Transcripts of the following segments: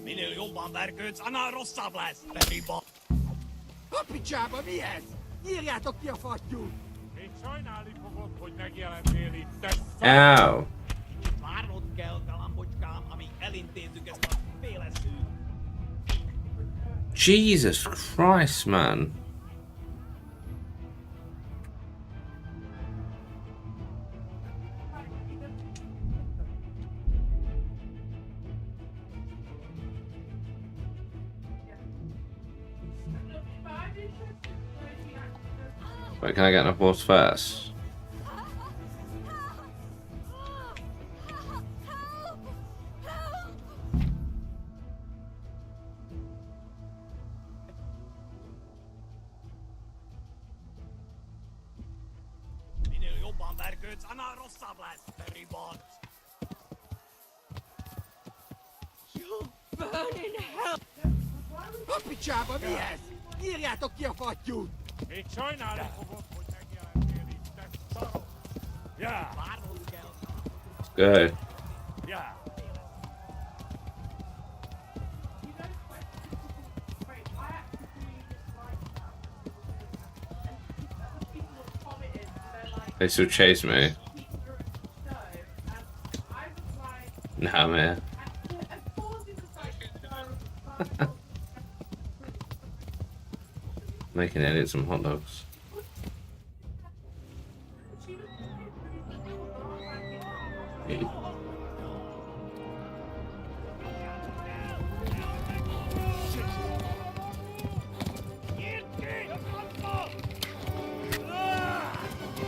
Minél jobban vergődsz, annál rosszabb lesz, te biba! A picsába mi ez? Írjátok ki a fattyút! Még sajnálni fogod, hogy megjelentél itt, te Ow. Várnod kell, galambocskám, amíg elintézzük ezt a féle szűt. Jesus Christ, man. Wait, can I get enough horse first? Minél jobban vergődsz, annál rosszabb lesz, te ribac! A picsába mi ez? Írjátok ki a fattyút! Még sajnálni fogod, hogy megjelentél itt, te szarok! Ja, Várnod kell. Good. ja! They still chase me. Nah, man. Making edit some hot dogs.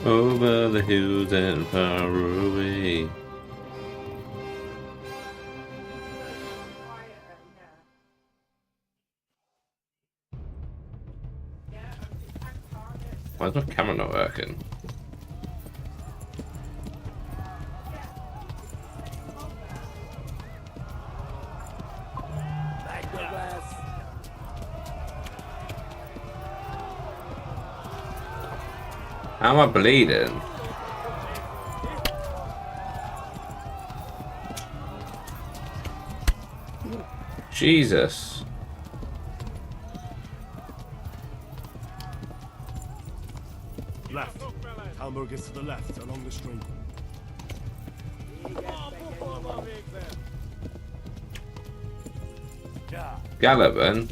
Over the hills and far away. Why is my camera not working? How am I bleeding? Jesus. Left. Talmor gets to the left, along the stream. Gallopin.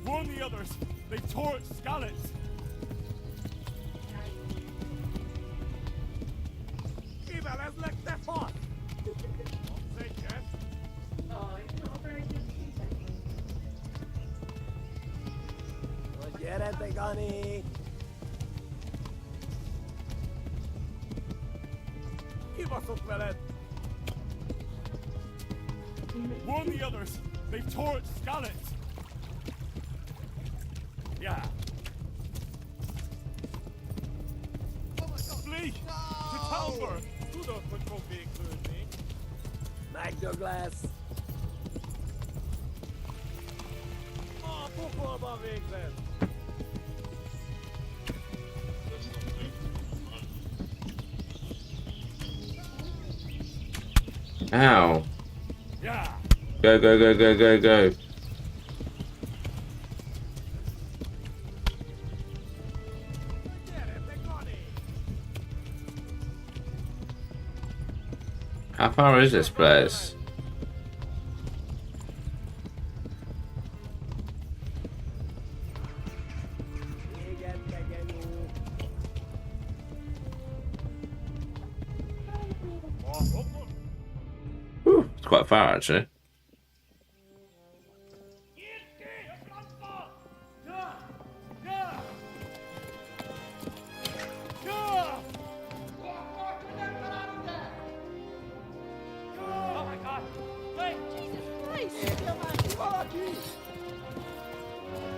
Warn the others! They tore its scallops! Mivel ez lett te fat? Say yes. Gyere te, Gani! Kibaszok veled! Warn the others! They tore its scallops! Yeah. Flee! To Talbot! Tudod, hogy fog végződni. Megdög lesz! A pokolban végzed! Ow. Yeah. Go, go, go, go, go, go. Gyere te, Gani! How far is this place? Igen, te genyó! Whew, it's quite far actually.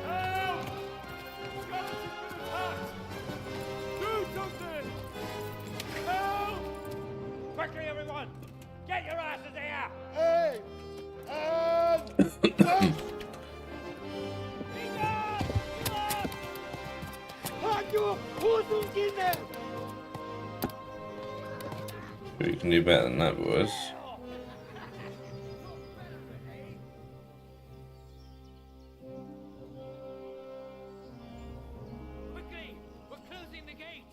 Help! Skeleton's been attacked! Do something! Help! Quickly, everyone! Get your asses here! Hey! We can do better than that, boys. Quickly! We're closing the gate!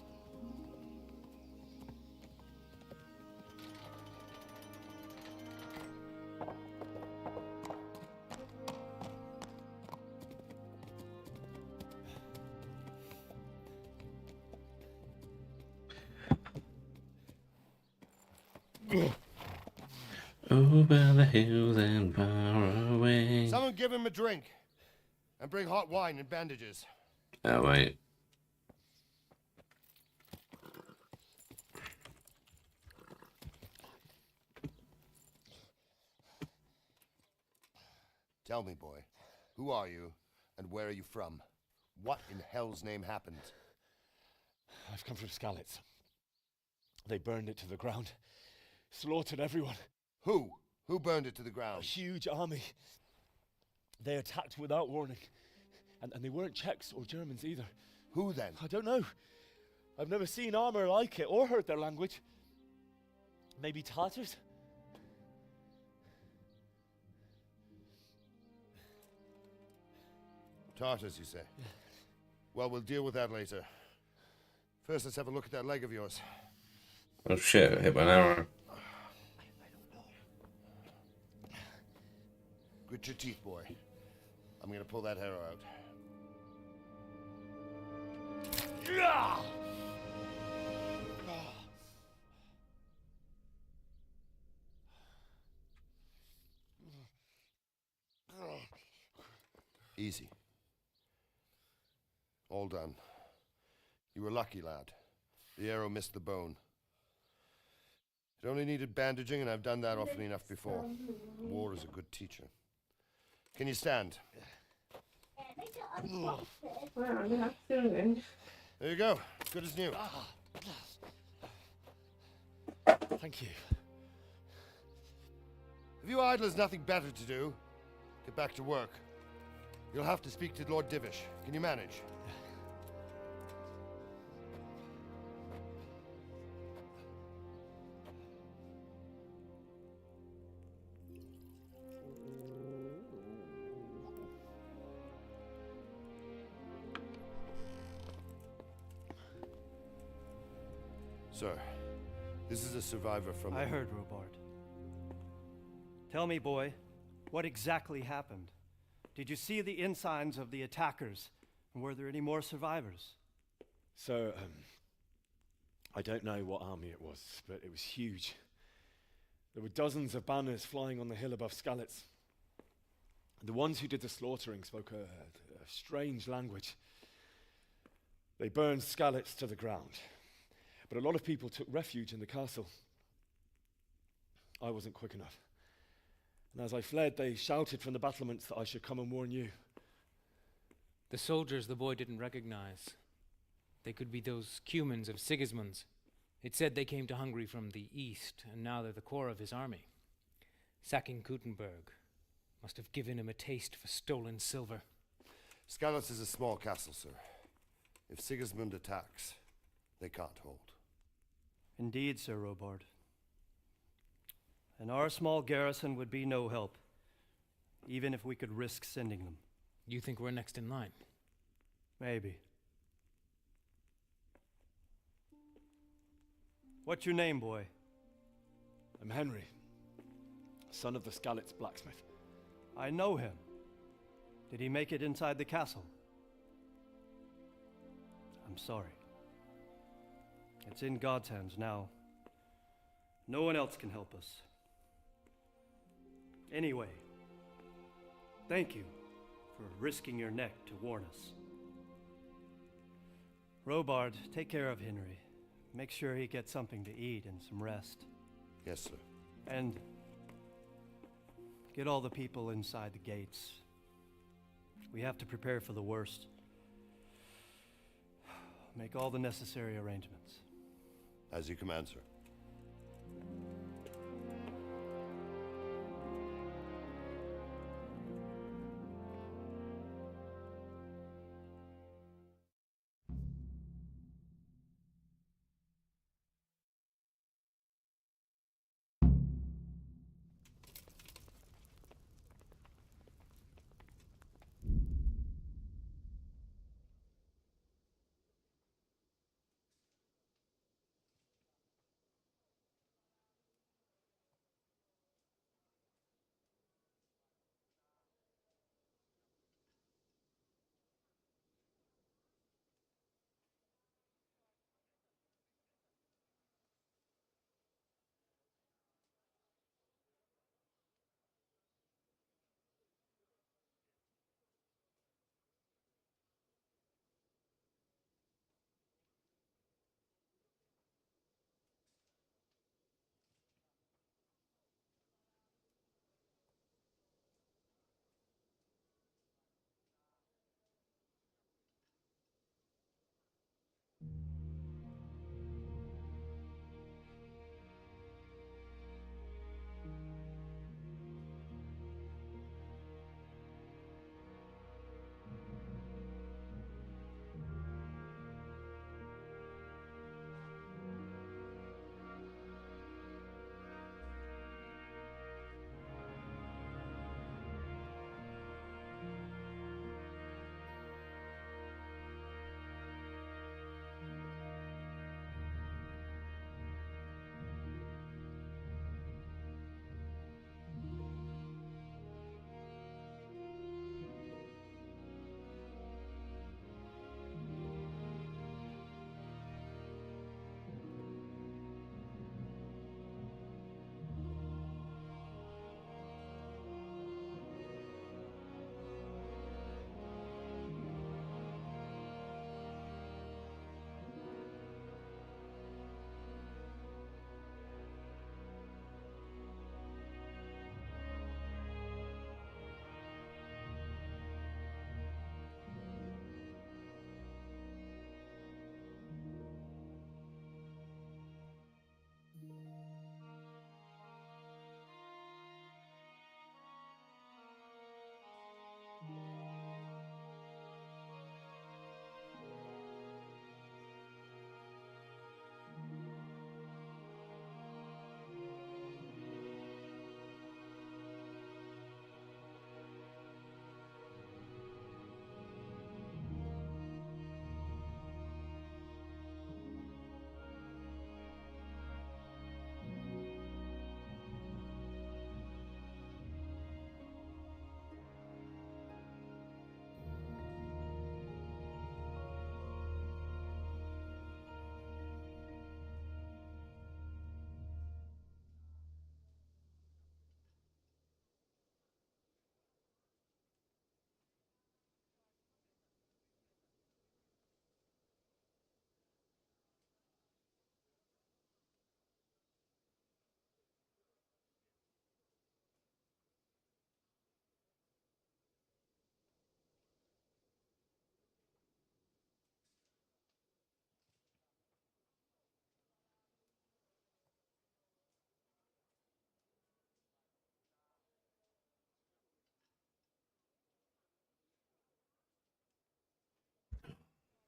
Over the hills and far away. Someone give him a drink. And bring hot wine and bandages. Oh, wait. Tell me, boy, who are you and where are you from? What in hell's name happened? I've come from Skalitz. They burned it to the ground. Slaughtered everyone. Who? Who burned it to the A ground? huge army. They attacked without warning. And they weren't Czechs or Germans either. Who then? I don't know. I've never seen armor like it or heard their language. Maybe Tatars? Tartars, you say? Well, we'll deal with that later. First, let's have a look at that leg of yours. Oh shit, I hit by an arrow. Grit your teeth, boy. I'm gonna pull that arrow out. Easy. All done. You were lucky, lad. The arrow missed the bone. It only needed bandaging, and I've done that often enough before. War is a good teacher. Can you stand? There you go. Good as new. Thank you. If you idlers nothing better to do, get back to work. You'll have to speak to Lord Divish. Can you manage? Sir, this is a survivor from... I heard, Robard. Tell me, boy, what exactly happened? Did you see the ensigns of the attackers? And were there any more survivors? So, I don't know what army it was, but it was huge. There were dozens of banners flying on the hill above Skalitz. The ones who did the slaughtering spoke a strange language. They burned Skalitz to the ground. But a lot of people took refuge in the castle. I wasn't quick enough. And as I fled, they shouted from the battlements that I should come and warn you. The soldiers the boy didn't recognize. They could be those Cumans of Sigismund's. It said they came to Hungary from the east, and now they're the core of his army. Sacking Kuttenberg must have given him a taste for stolen silver. Skalitz is a small castle, sir. If Sigismund attacks, they can't hold. Indeed, Sir Robard. And our small garrison would be no help, even if we could risk sending them. You think we're next in line? Maybe. What's your name, boy? I'm Henry, son of the Skalitz blacksmith. I know him. Did he make it inside the castle? I'm sorry. It's in God's hands now. No one else can help us. Anyway, thank you for risking your neck to warn us. Robard, take care of Henry. Make sure he gets something to eat and some rest. Yes, sir. And Get all the people inside the gates. We have to prepare for the worst. Make all the necessary arrangements. As you command, sir.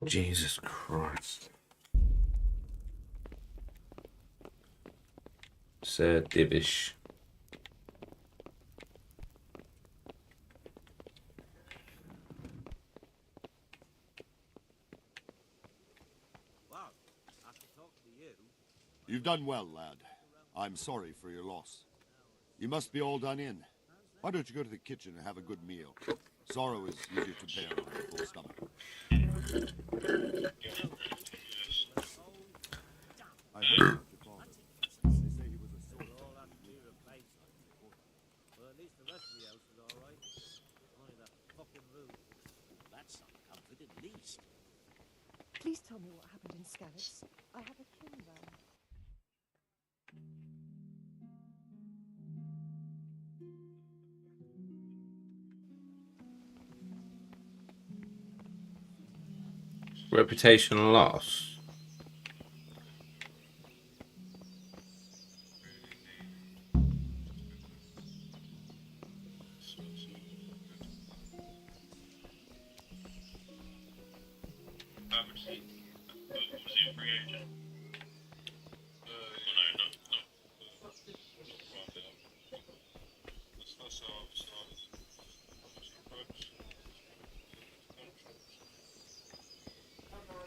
Jesus Christ. Sir Divish. Well, I could talk to you. You've done well, lad. I'm sorry for your loss. You must be all done in. Why don't you go to the kitchen and have a good meal? Sorrow is easier to bear on a full stomach. I heard about your father. They say he was a soldier. All that fear of place. Well, at least the rest of the house is all right. Only that fucking roof. That's some comfort at least. Please tell me what happened in Skalitz. I have a kin round. Reputation loss.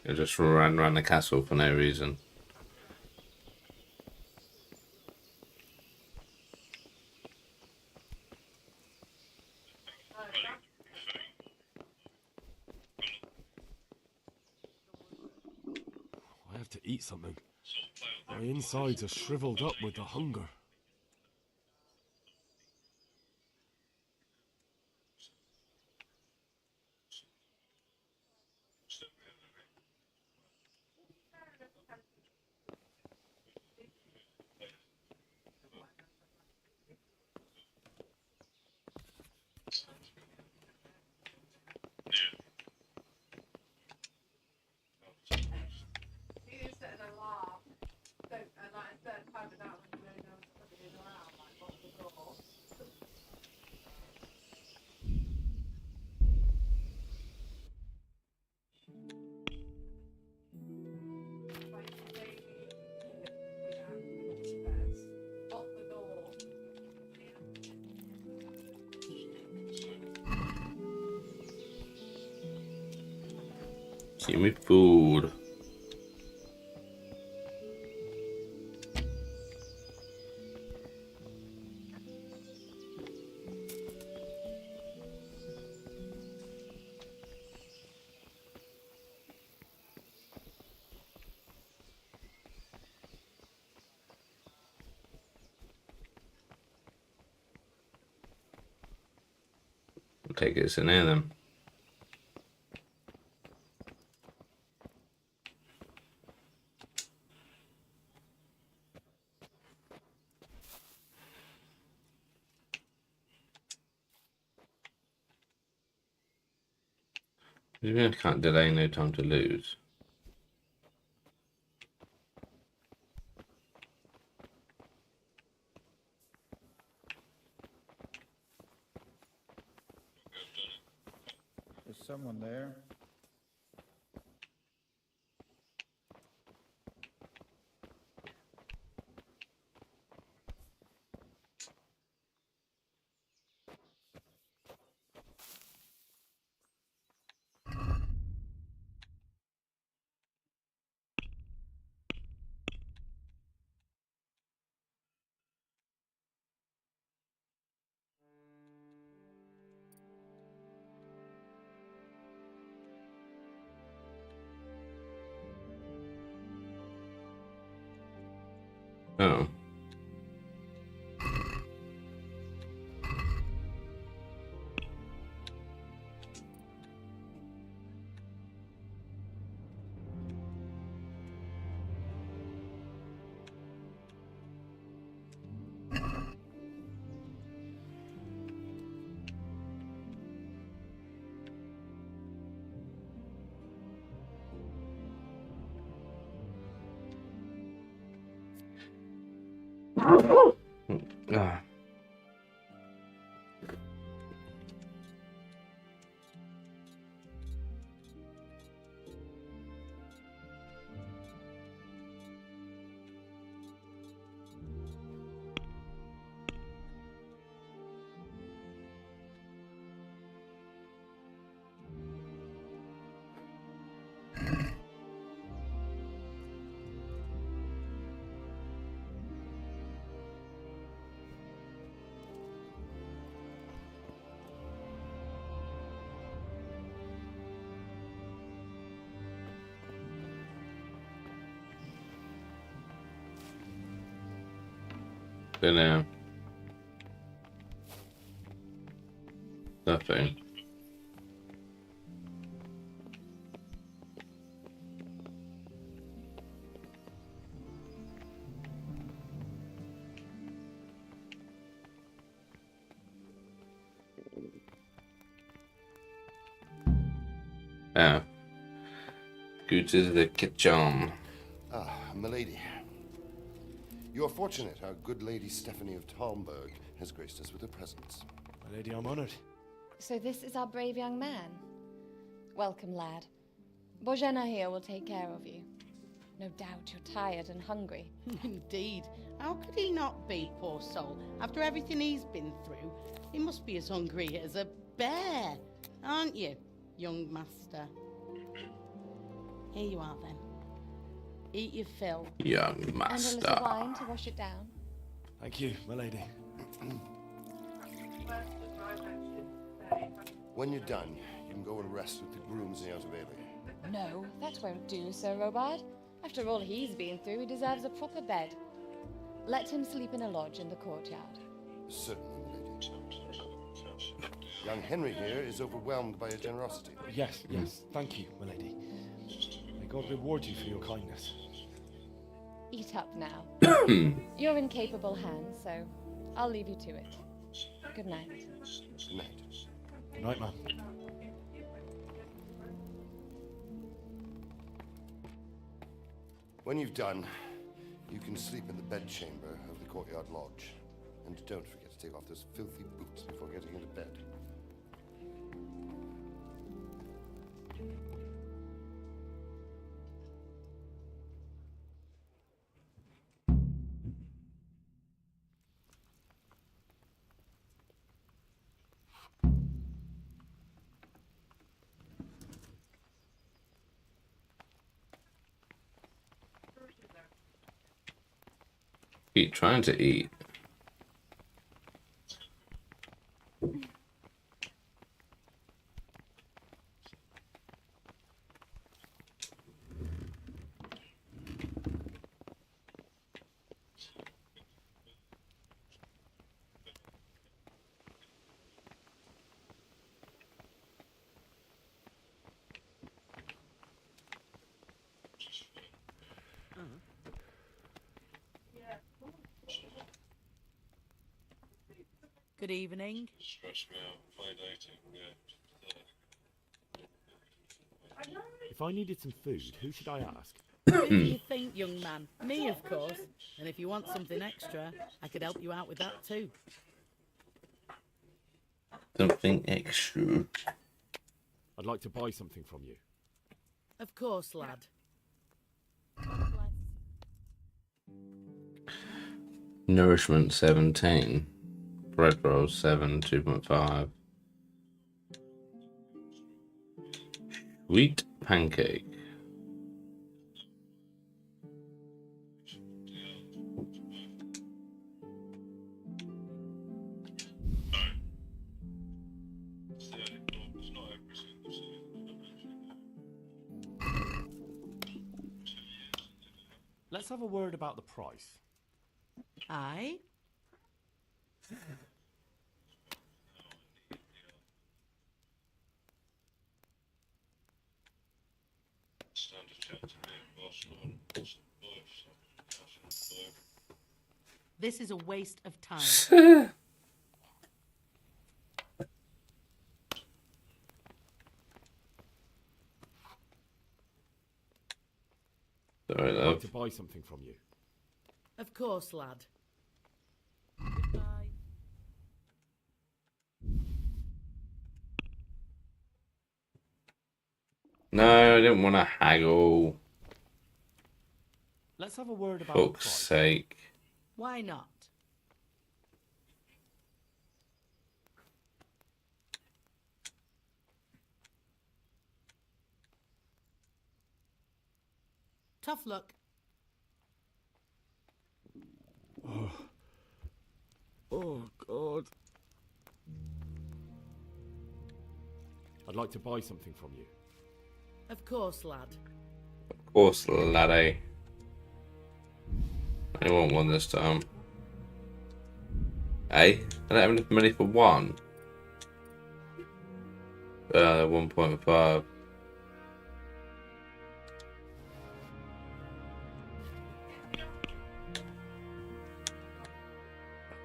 You just ran around the castle for no reason. I have to eat something. My insides are shriveled up with the hunger. Give me food. I'll take this in there then. Maybe I can't delay, no time to lose. Is someone there? Oh. Ah. Then, nothing. Go to the kitchen. Ah, milady. You are fortunate our good lady Stephanie of Talmberg has graced us with her presence. My lady, I'm honored. So this is our brave young man. Welcome, lad. Bojena here will take care of you. No doubt you're tired and hungry. Indeed. How could he not be, poor soul? After everything he's been through, he must be as hungry as a bear, aren't you, young master? Here you are, then. Eat your fill. Young And a master. little wine to wash it down. Thank you, my lady. When you're done, you can go and rest with the grooms in the Outer Bailey. No, that won't do, Sir Robard. After all he's been through, he deserves a proper bed. Let him sleep in a lodge in the courtyard. Certainly, milady. Young Henry here is overwhelmed by your generosity. Yes, yes. Thank you, my lady. May God reward you for your kindness. Eat up now. You're in capable hands, so I'll leave you to it. Good night. Good night. Good night, ma'am. When you've done, you can sleep in the bedchamber of the courtyard lodge. And don't forget to take off those filthy boots before getting into bed. Keep trying to eat. Good evening. If I needed some food, who should I ask? Who do you think, young man? Me, of course. And if you want something extra, I could help you out with that too. Something extra. I'd like to buy something from you. Of course, lad. Nourishment 17. Bread roll 7, 2.5. Wheat pancake. Let's have a word about the price. Aye? This is a waste of time. Sorry, I'd like love. to buy something from you. Of course, lad. Goodbye. No, I didn't want to haggle. Let's have a word about the Fuck's price. sake. Why not? Tough luck. Oh, God. I'd like to buy something from you. Of course, lad. Of course, laddie. I want one this time. Hey, I don't have enough money for one. 1.5.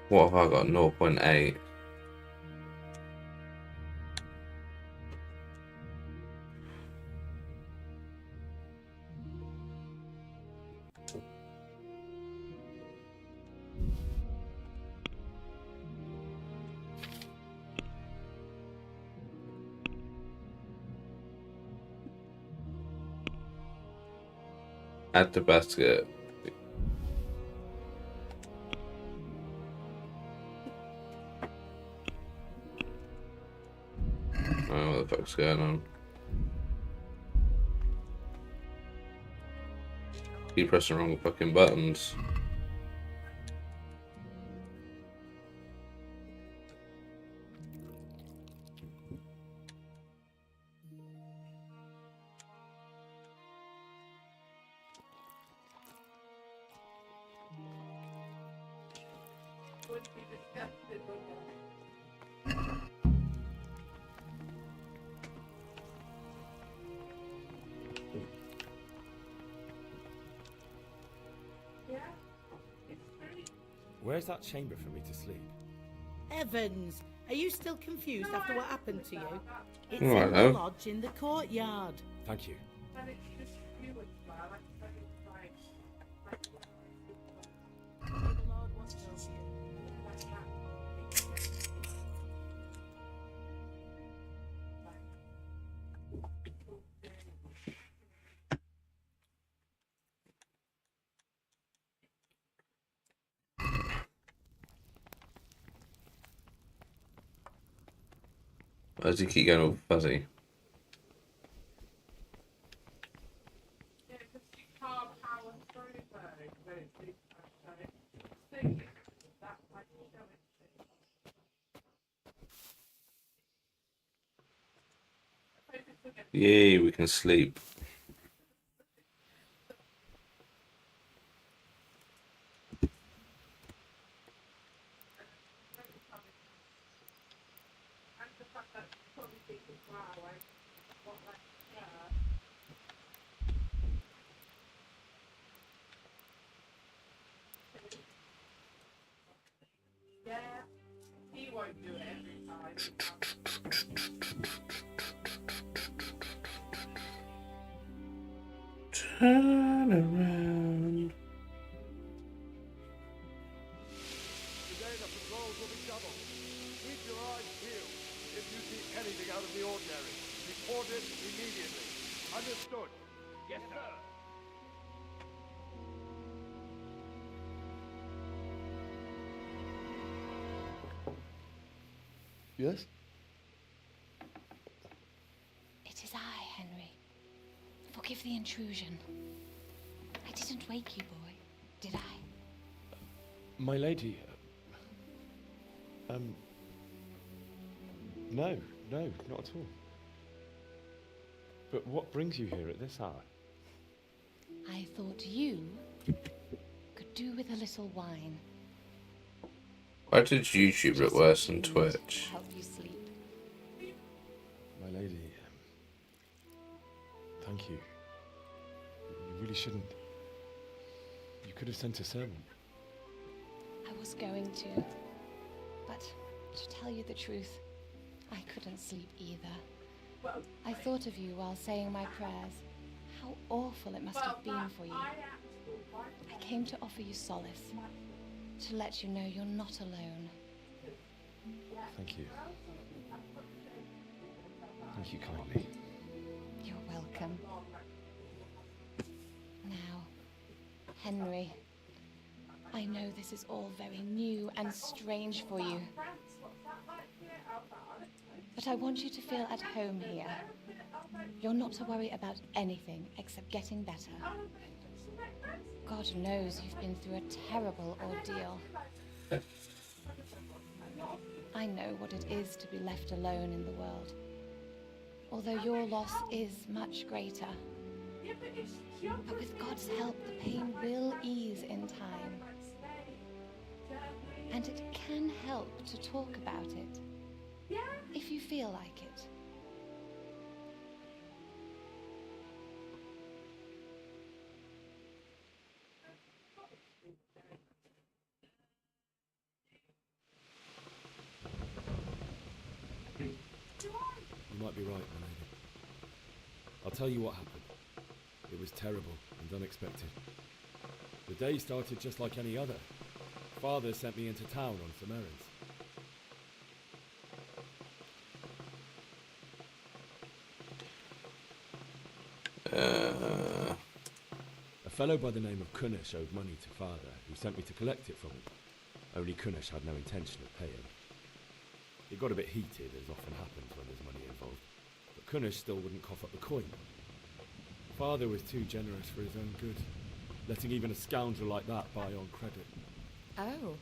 What have I got? 0.8. Add to basket. Oh, what the fuck's going on? Keep pressing the wrong fucking buttons. Where's that chamber for me to sleep? Evans, are you still confused after what happened to you? It's Oh, I in the know. lodge in the courtyard. Thank you. Why does he keep going all fuzzy? Yay, we can sleep. Turn around. Today the patrols will be doubled. Keep your eyes peeled. If you see anything out of the ordinary, report it immediately. Understood? Yes, sir. Yes? It is I, Henry. Forgive the intrusion. I didn't wake you, boy, did I? My lady. No, not at all. But what brings you here at this hour? I thought you could do with a little wine. Why did YouTube look worse than Twitch? Help you sleep. My lady. Thank you. You really shouldn't. You could have sent a sermon. I was going to. But to tell you the truth, I couldn't sleep either. I thought of you while saying my prayers. How awful it must have been for you. I came to offer you solace. To let you know you're not alone. Thank you. Thank you kindly. You're welcome. Now, Henry, I know this is all very new and strange for you. But I want you to feel at home here. You're not to worry about anything except getting better. God knows you've been through a terrible ordeal. I know what it is to be left alone in the world. Although your loss is much greater. But with God's help, the pain will ease in time. And it can help to talk about it, if you feel like it. You might be right, my lady. I'll tell you what happened. It was terrible and unexpected. The day started just like any other. Father sent me into town on some errands. A fellow by the name of Kunnish owed money to Father, who sent me to collect it from him. Only Kunnish had no intention of paying. It got a bit heated, as often happens when there's money involved, but Kunnish still wouldn't cough up the coin. Father was too generous for his own good, letting even a scoundrel like that buy on credit. Oh.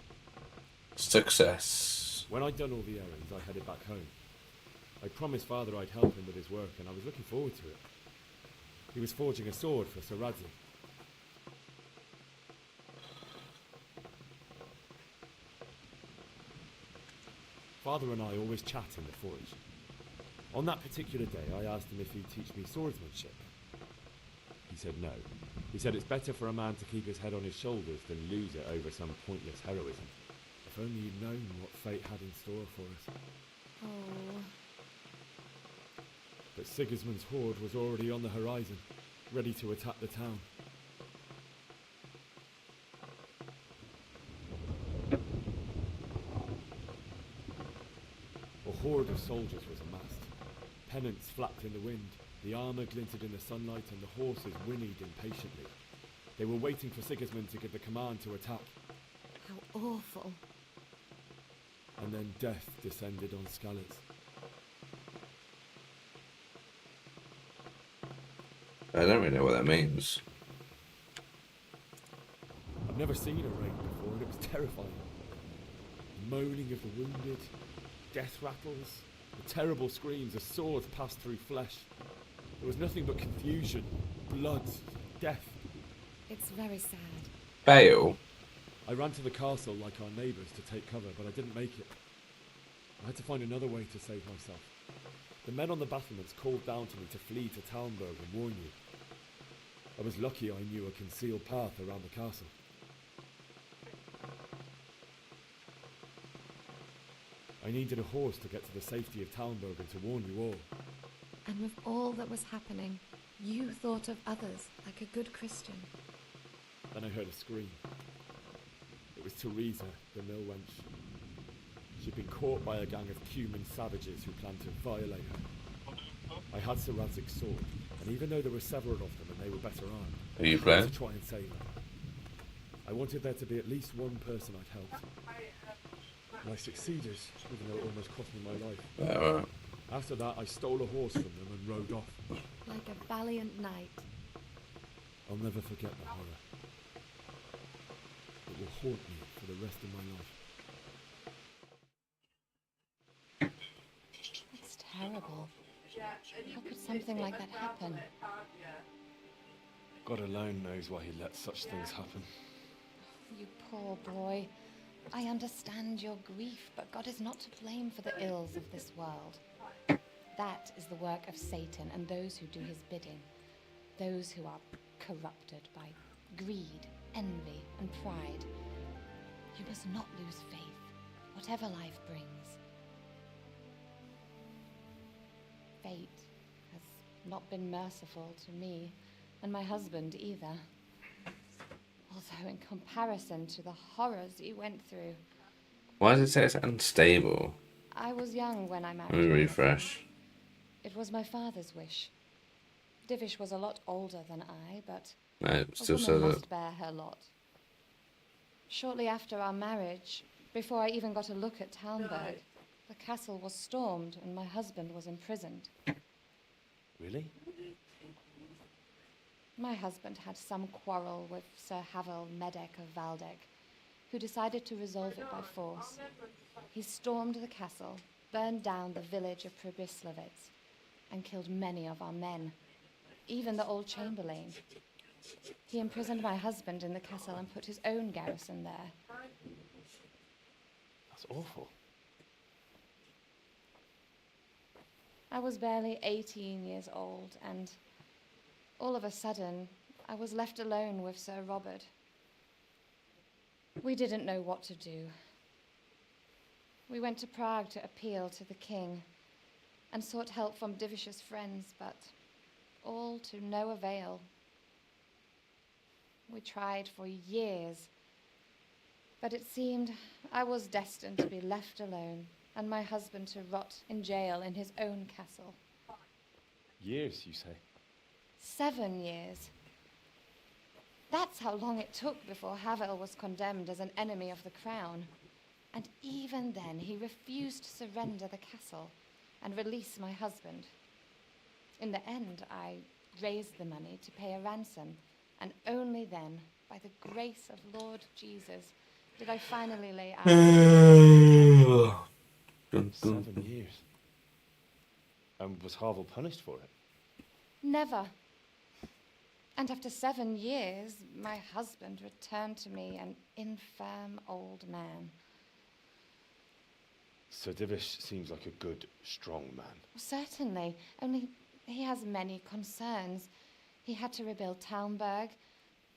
Success. When I'd done all the errands, I headed back home. I promised Father I'd help him with his work, and I was looking forward to it. He was forging a sword for Sir Radzig. Father and I always chat in the forge. On that particular day, I asked him if he'd teach me swordsmanship. He said no. He said it's better for a man to keep his head on his shoulders than lose it over some pointless heroism. If only you'd known what fate had in store for us. Oh. But Sigismund's horde was already on the horizon, ready to attack the town. A horde of soldiers was amassed. Pennants flapped in the wind, the armour glinted in the sunlight, and the horses whinnied impatiently. They were waiting for Sigismund to give the command to attack. How awful. And then death descended on Skalitz. I don't really know what that means. I've never seen a raid before, and it was terrifying. The moaning of the wounded, death rattles, the terrible screams as swords passed through flesh. There was nothing but confusion, blood, death. It's very sad. Bale. I ran to the castle like our neighbours to take cover, but I didn't make it. I had to find another way to save myself. The men on the battlements called down to me to flee to Talmberg and warn you. I was lucky I knew a concealed path around the castle. I needed a horse to get to the safety of Talmberg and to warn you all. And with all that was happening, you thought of others like a good Christian. Then I heard a scream. It was Teresa, the mill wench. She'd been caught by a gang of Cuman savages who planned to violate her. I had Sir Radzig's sword, and even though there were several of them and they were better armed, Are you I playing? had to try and save her. I wanted there to be at least one person I'd helped. And I succeeded, even though it almost cost me my life. Alright. After that, I stole a horse from them and rode off. Like a valiant knight. I'll never forget the horror. It will haunt me for the rest of my life. It's terrible. How could something like that happen? God alone knows why he lets such things happen. You poor boy. I understand your grief, but God is not to blame for the ills of this world. That is the work of Satan and those who do his bidding. Those who are corrupted by greed, envy, and pride. You must not lose faith, whatever life brings. Fate has not been merciful to me, and my husband either. Although in comparison to the horrors he went through. Why does it say it's unstable? I was young when I married Let me him. refresh. It was my father's wish. Divish was a lot older than I, but No, it a still woman says must it. bear her lot. Shortly after our marriage, before I even got a look at Talmberg, the castle was stormed and my husband was imprisoned. Really? My husband had some quarrel with Sir Havel Medek of Valdek, who decided to resolve it by force. He stormed the castle, burned down the village of Pribyslavitz, and killed many of our men, even the old chamberlain. He imprisoned my husband in the castle and put his own garrison there. That's awful. I was barely 18 years old, and all of a sudden, I was left alone with Sir Robert. We didn't know what to do. We went to Prague to appeal to the king and sought help from Divish's friends, but all to no avail. We tried for years, but it seemed I was destined to be left alone and my husband to rot in jail in his own castle. Years, you say? 7 years. That's how long it took before Havel was condemned as an enemy of the crown. And even then, he refused to surrender the castle and release my husband. In the end, I raised the money to pay a ransom, and only then, by the grace of Lord Jesus, did I finally lay eyes on 7 years. And was Havel punished for it? Never. And after 7 years, my husband returned to me an infirm old man. Sir Divish seems like a good, strong man. Certainly, only he has many concerns. He had to rebuild Talmberg.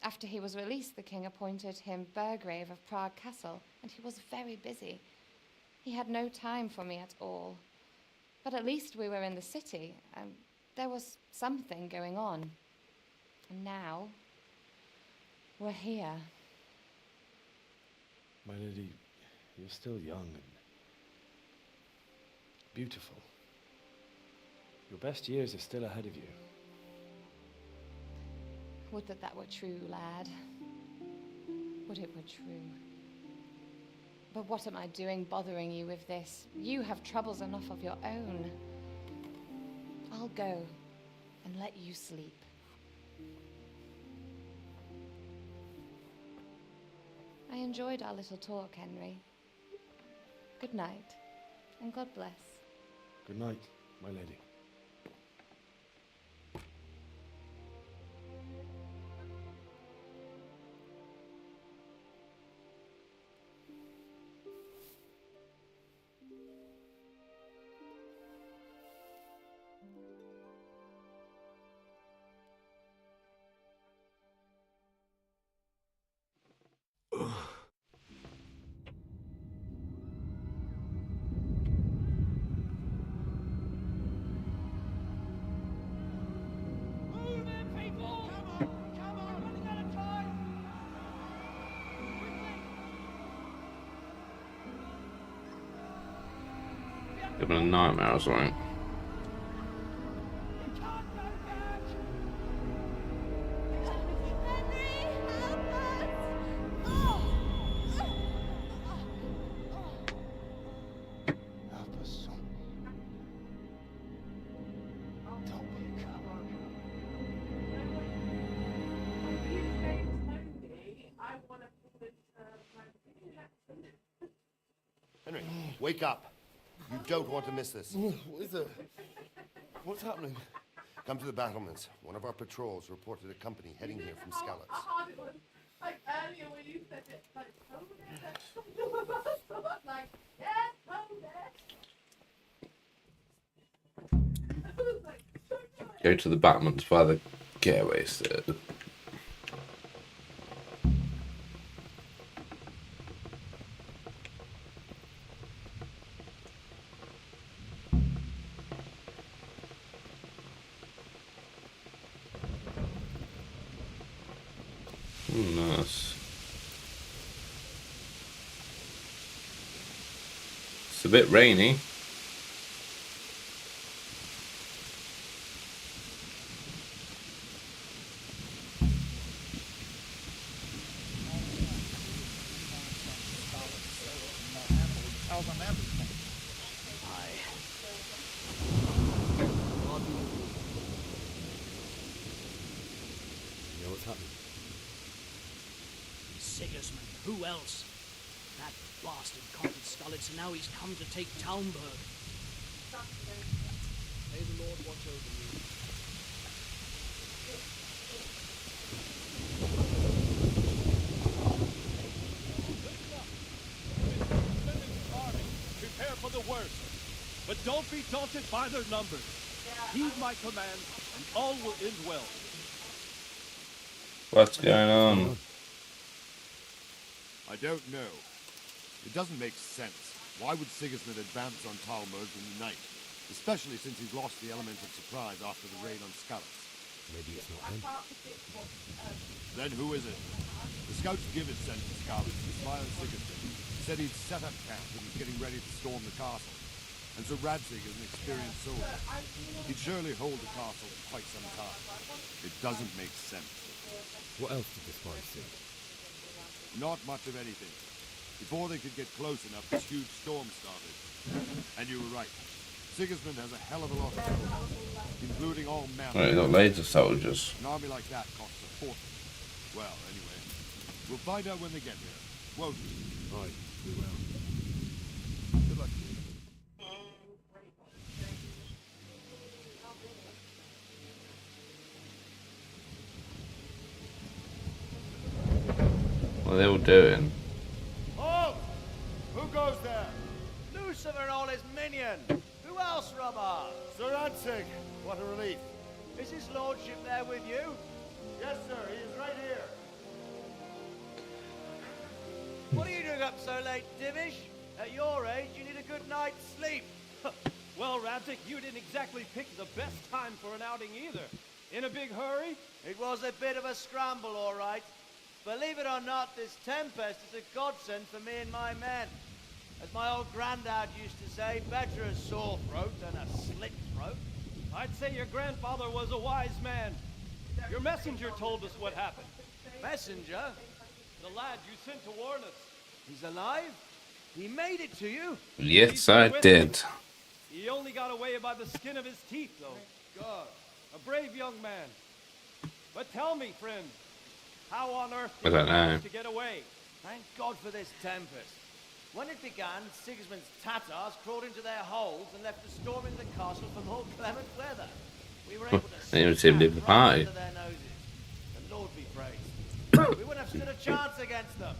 After he was released, the king appointed him Burgrave of Prague Castle, and he was very busy. He had no time for me at all. But at least we were in the city, and there was something going on. And now, we're here. My lady, you're still young and beautiful. Your best years are still ahead of you. Would that that were true, lad. Would it were true. But what am I doing bothering you with this? You have troubles enough of your own. I'll go and let you sleep. I enjoyed our little talk, Henry. Good night, and God bless. Good night, my lady. Having a nightmare or something. Henry, wake up. You don't want to miss this. What is it? What's happening? Come to the battlements. One of our patrols reported a company heading here from Skalitz. Like earlier when you said it, like, like, yes, Go to the battlements by the getaway stairs. Nice. It's a bit rainy. Tell them everything. Aye. You know what's happening? Sigismund, who else? That bastard conquered Skalitz, and now he's come to take Talmberg. May the Lord watch over you. Prepare for the worst, but don't be daunted by their numbers. Heed my command, and all will end well. What's going on? I don't know. It doesn't make sense. Why would Sigismund advance on Talmberg in the night? Especially since he's lost the element of surprise after the raid on Skalitz. Maybe it's not him. Then who is it? The scouts Gibbet sent to Skalitz to spy on Sigismund. He said he'd set up camp and was getting ready to storm the castle. And so Radzig is an experienced soldier. He'd surely hold the castle for quite some time. It doesn't make sense. What else did the spies see? Not much of anything. Before they could get close enough, this huge storm started. And you were right. Sigismund has a hell of a lot of soldiers, including all men. Right, got loads of soldiers. An army like that costs a fortune. Well, anyway, we'll find out when they get here, won't we? Aye, we will. Good luck. What are they all doing? Halt! Who goes there? Lucifer and all his minions. Who else, Robert? Sir Ansig. What a relief. Is his lordship there with you? Yes, sir. He is right here. What are you doing up so late, Divish? At your age, you need a good night's sleep. Well, Radzik, you didn't exactly pick the best time for an outing either. In a big hurry? It was a bit of a scramble, all right. Believe it or not, this tempest is a godsend for me and my men. As my old granddad used to say, better a sore throat than a slit throat. I'd say your grandfather was a wise man. Your messenger told us what happened. Messenger? The lad you sent to warn us. He's alive? He made it to you? Yes, I did. He only got away by the skin of his teeth, though. God, a brave young man. But tell me, friend, how on earth I did don't you know. manage to get away? Thank God for this tempest. When it began, Sigismund's Tatars crawled into their holes and left the storm in the castle for more clement weather. We were able to They even seem to leave the party. under their noses. And Lord be praised. We wouldn't have stood a chance against them.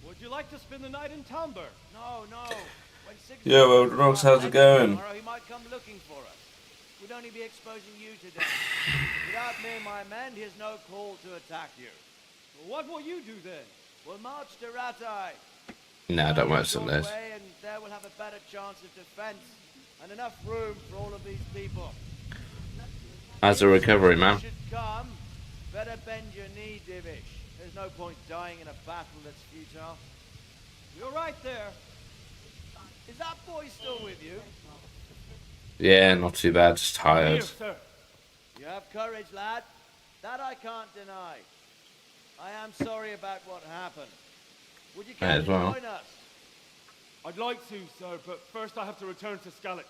Would you like to spend the night in Talmberg? No, no. When Sigismund Yo, Old Rocks, how's it going? tomorrow, he might come looking for us. We'd only be exposing you today. Without me and my men, he has no call to attack you. What will you do then? We'll march to Ratai. Nah, don't watch Short some of this. way, and there we'll have a better chance of defense and enough room for all of these people. How's the recovery, man? Should come, better bend your knee, Divish. There's no point dying in a battle that's futile. You're right there. Is that boy still with you? Yeah, not too bad, just tired. Here, sir. You have courage, lad. That I can't deny. I am sorry about what happened. Would you care As to well. join us? I'd like to, sir, but first I have to return to Skalitz.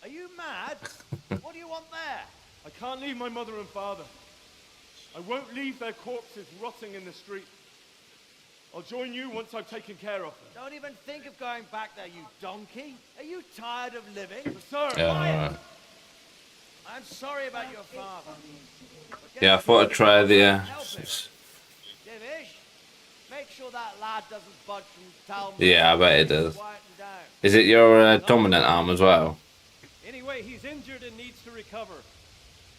Are you mad? What do you want there? I can't leave my mother and father. I won't leave their corpses rotting in the street. I'll join you once I've taken care of them. Don't even think of going back there, you donkey. Are you tired of living? Sir, Yeah, alright. I'm sorry about your father. Yeah, I thought I'd try the. Divish, make sure that lad doesn't budge from Talmud. Yeah, I bet it does. Quieten down. Is it your dominant arm as well? Anyway, he's injured and needs to recover.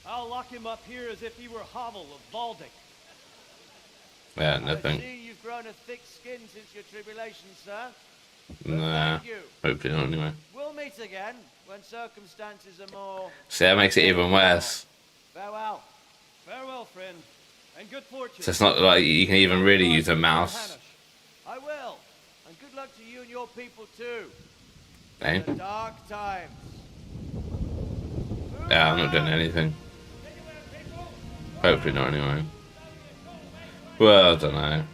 I'll lock him up here as if he were Havel of Baldic. Yeah, I nothing. see you've grown a thick skin since your tribulation, sir. Nah, Thank you. hopefully not anyway. We'll meet again when circumstances are more... See, that makes it even worse. Farewell. Farewell, friend, and good fortune. So it's not like you can even really use a mouse. I will. And good luck to you and your people too. Eh? The dark times. Yeah, I'm not doing anything. Hopefully not anyway. Well, I don't know.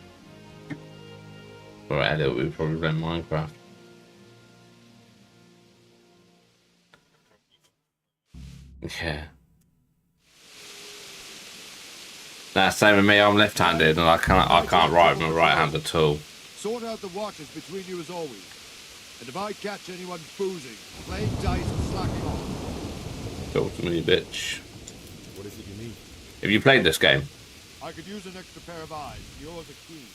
For Elliot, we'd probably play Minecraft. Yeah. That's the same with me. I'm left-handed, and I can't write with my right hand at all. Sort out the watches between you as always. And if I catch anyone boozing, playing dice and slacking off. Talk to me, bitch. What is it you need? Have you played this game? I could use an extra pair of eyes. Yours are keen.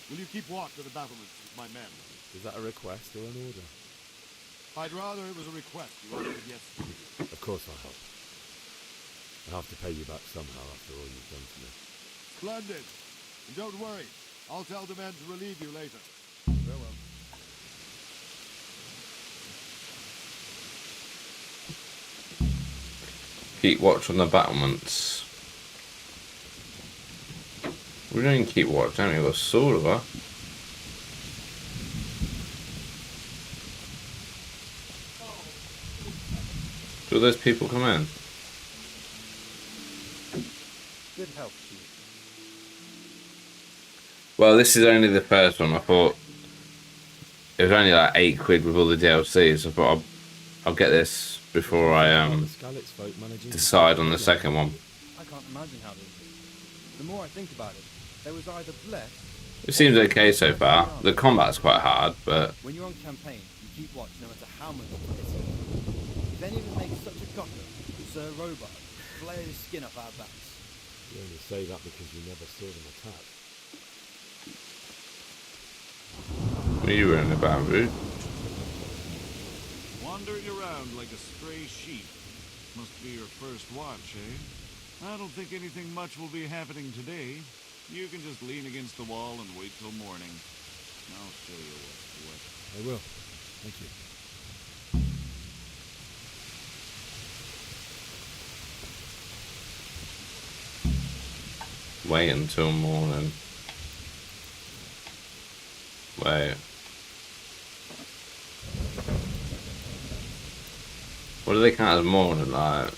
Will you keep watch of the battlements with my men? Is that a request or an order? I'd rather it was a request. You answered yes. Of course I'll help. I have to pay you back somehow after all you've done for me. Splendid. And don't worry. I'll tell the men to relieve you later. Farewell. Keep watch on the battlements. We don't even keep watch, don't we? We've got a sword of her. Do those people come in? Good health, Chief. Well, this is only the first one. I thought it was only like £8 with all the DLCs. I thought I'll get this before I decide on the second one. I can't imagine how they did it. The more I think about it, they was either blessed. It seems okay so far. The combat's quite hard, but When you're on campaign, you keep watch no matter how much you get. Then even make such a cocker, Sir Robart, flare his skin up our backs. You only say that because you never saw them attack. what are you running about, Root? Wandering around like a stray sheep. Must be your first watch, eh? I don't think anything much will be happening today. You can just lean against the wall and wait till morning. I'll show you what's what. I will. Thank you. Wait until morning. Wait. What do they count as morning, like?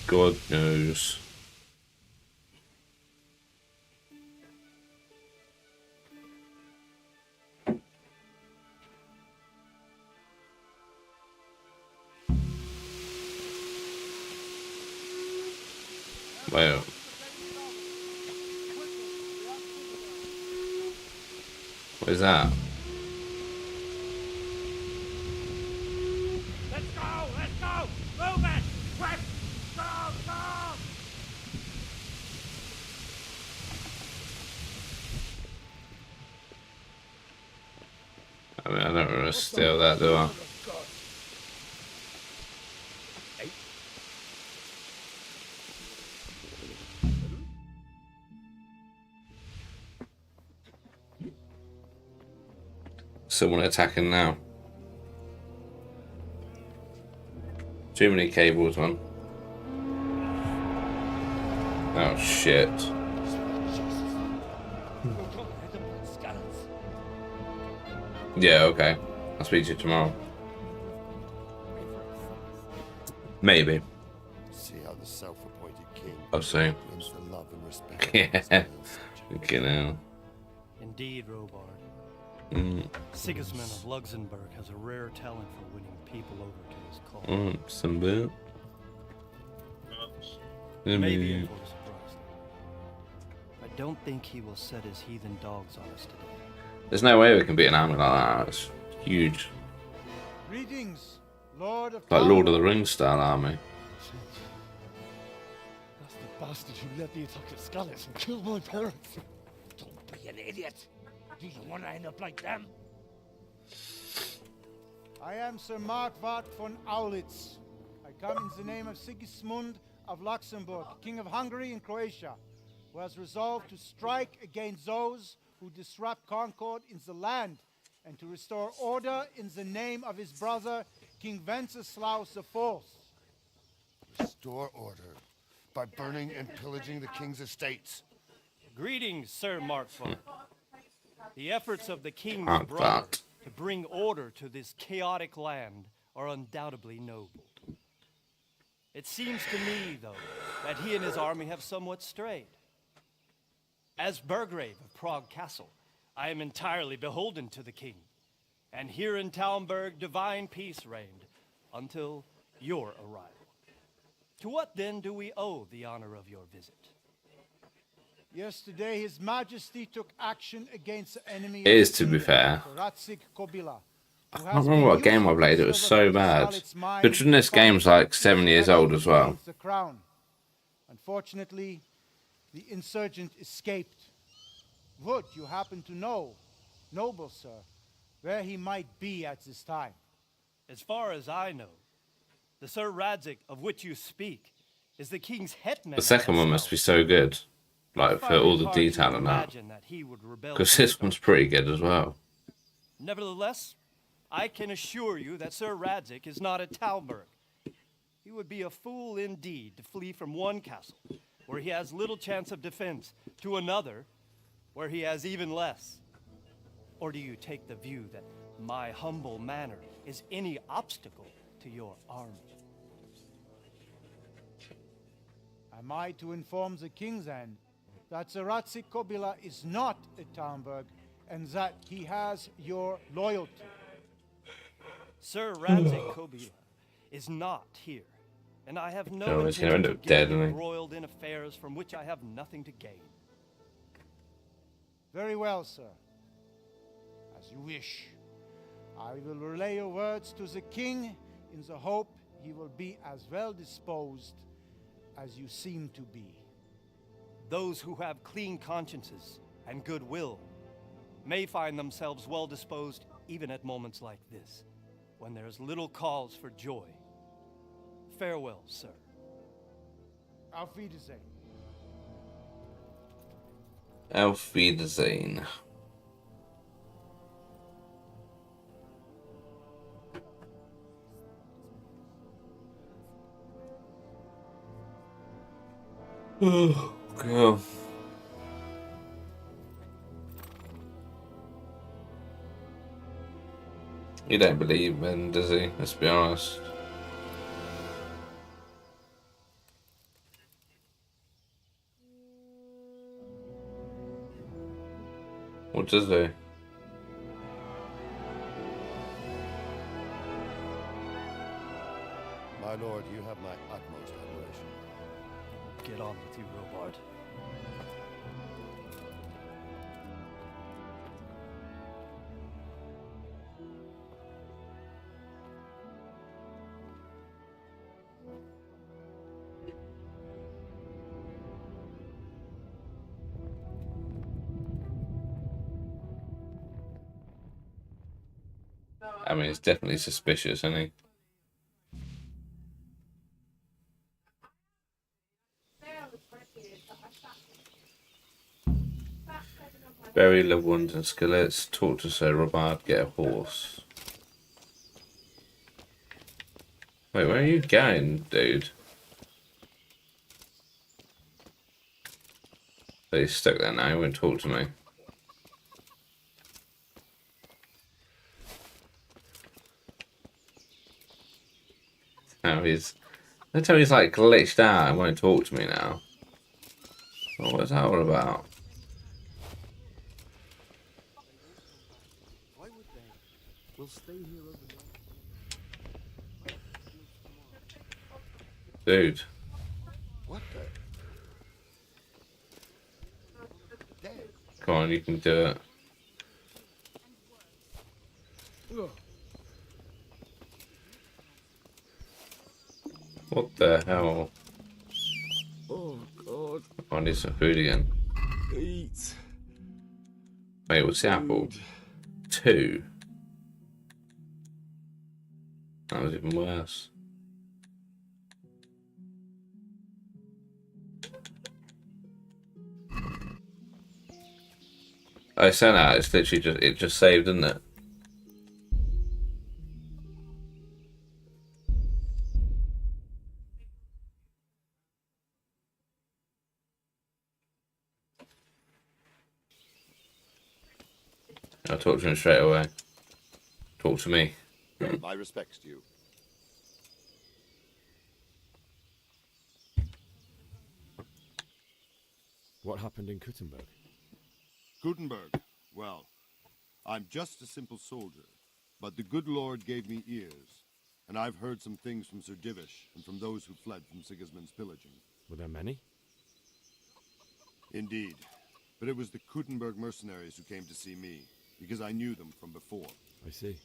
God knows. Well, what is that? Let's go! Let's go! Move it! Quick! Go! Go! I mean, I don't want to steal that, do I? Someone attacking now. Too many cables, man. Oh shit. Yeah, okay. I'll speak to you tomorrow. Maybe. See how the self-appointed king I'll see. wins the love and respect. Yeah. Okay, now. Indeed, Robard. Mm. Sigismund of Luxembourg has a rare talent for winning people over to his cause. Some bit. Maybe I'm surprised. I don't think he will set his heathen dogs on us today. There's no way we can beat an army like that. It's huge. Greetings, Lord of Like Lord of the Rings style army. That's the bastard who led the attack at Scarlet and killed my parents. Don't be an idiot. Do you want to end up like them? I am Sir Markvart von Aulitz. I come in the name of Sigismund of Luxembourg, King of Hungary and Croatia, who has resolved to strike against those who disrupt concord in the land and to restore order in the name of his brother, King Wenceslaus IV. Restore order by burning and pillaging the king's estates. Greetings, Sir Markvart. The efforts of the king's Markvart. brother to bring order to this chaotic land are undoubtedly noble. It seems to me, though, that he and his army have somewhat strayed. As Burgrave of Prague Castle, I am entirely beholden to the king, and here in Talmberg divine peace reigned until your arrival. To what then do we owe the honor of your visit? Yesterday, His Majesty took action against the enemy. It is, to be fair. Ratzik Kobila. I can't remember what game I played. It was so bad. Considering this game's like 7 years old as well. The crown. Unfortunately, the insurgent escaped. Would you happen to know, noble sir, where he might be at this time? As far as I know, the Sir Radzik of which you speak is the king's hetman. The second one must be so good. Like, for all the detail and that. Because this one's pretty good as well. Nevertheless, I can assure you that Sir Radzik is not at Talmberg. He would be a fool indeed to flee from one castle, where he has little chance of defense, to another, where he has even less. Or do you take the view that my humble manner is any obstacle to your army? Am I to inform the King's End that Sir Ratzik Kobila is not at Talmberg and that he has your loyalty? Sir Radzik Kobila is not here, and I have no No, he's gonna intention end of up dead, getting isn't he? embroiled in affairs from which I have nothing to gain. Very well, sir. As you wish. I will relay your words to the king in the hope he will be as well disposed as you seem to be. Those who have clean consciences and goodwill may find themselves well disposed even at moments like this, when there is little cause for joy. Farewell, sir. Auf Wiedersehen. Auf Wiedersehen. Oh, God. You don't believe in, does he? Let's be honest. What does he? My lord, you have my utmost admiration. Get on with you, Robard. I mean, it's definitely suspicious, isn't he? Bury loved ones and skillets. Talk to Sir Robard. Get a horse. Wait, where are you going, dude? So he's stuck there now. He won't talk to me. Now he's... Don't tell me he's like glitched out and won't talk to me now. Oh, what's that all about? Why would they? We'll stay here overnight. Dude. What the? Dead. Come on, you can do it. What the hell? Oh, God. I need some food again. Eat. Wait, what's the apple? 2. That was even worse. I sent out, it's literally it just saved, didn't it? I'll talk to him straight away. Talk to me. My respects to you. What happened in Kuttenberg? Gutenberg. Well, I'm just a simple soldier, but the good Lord gave me ears, and I've heard some things from Sir Divish and from those who fled from Sigismund's pillaging. Were there many? Indeed, but it was the Kuttenberg mercenaries who came to see me, because I knew them from before. I see.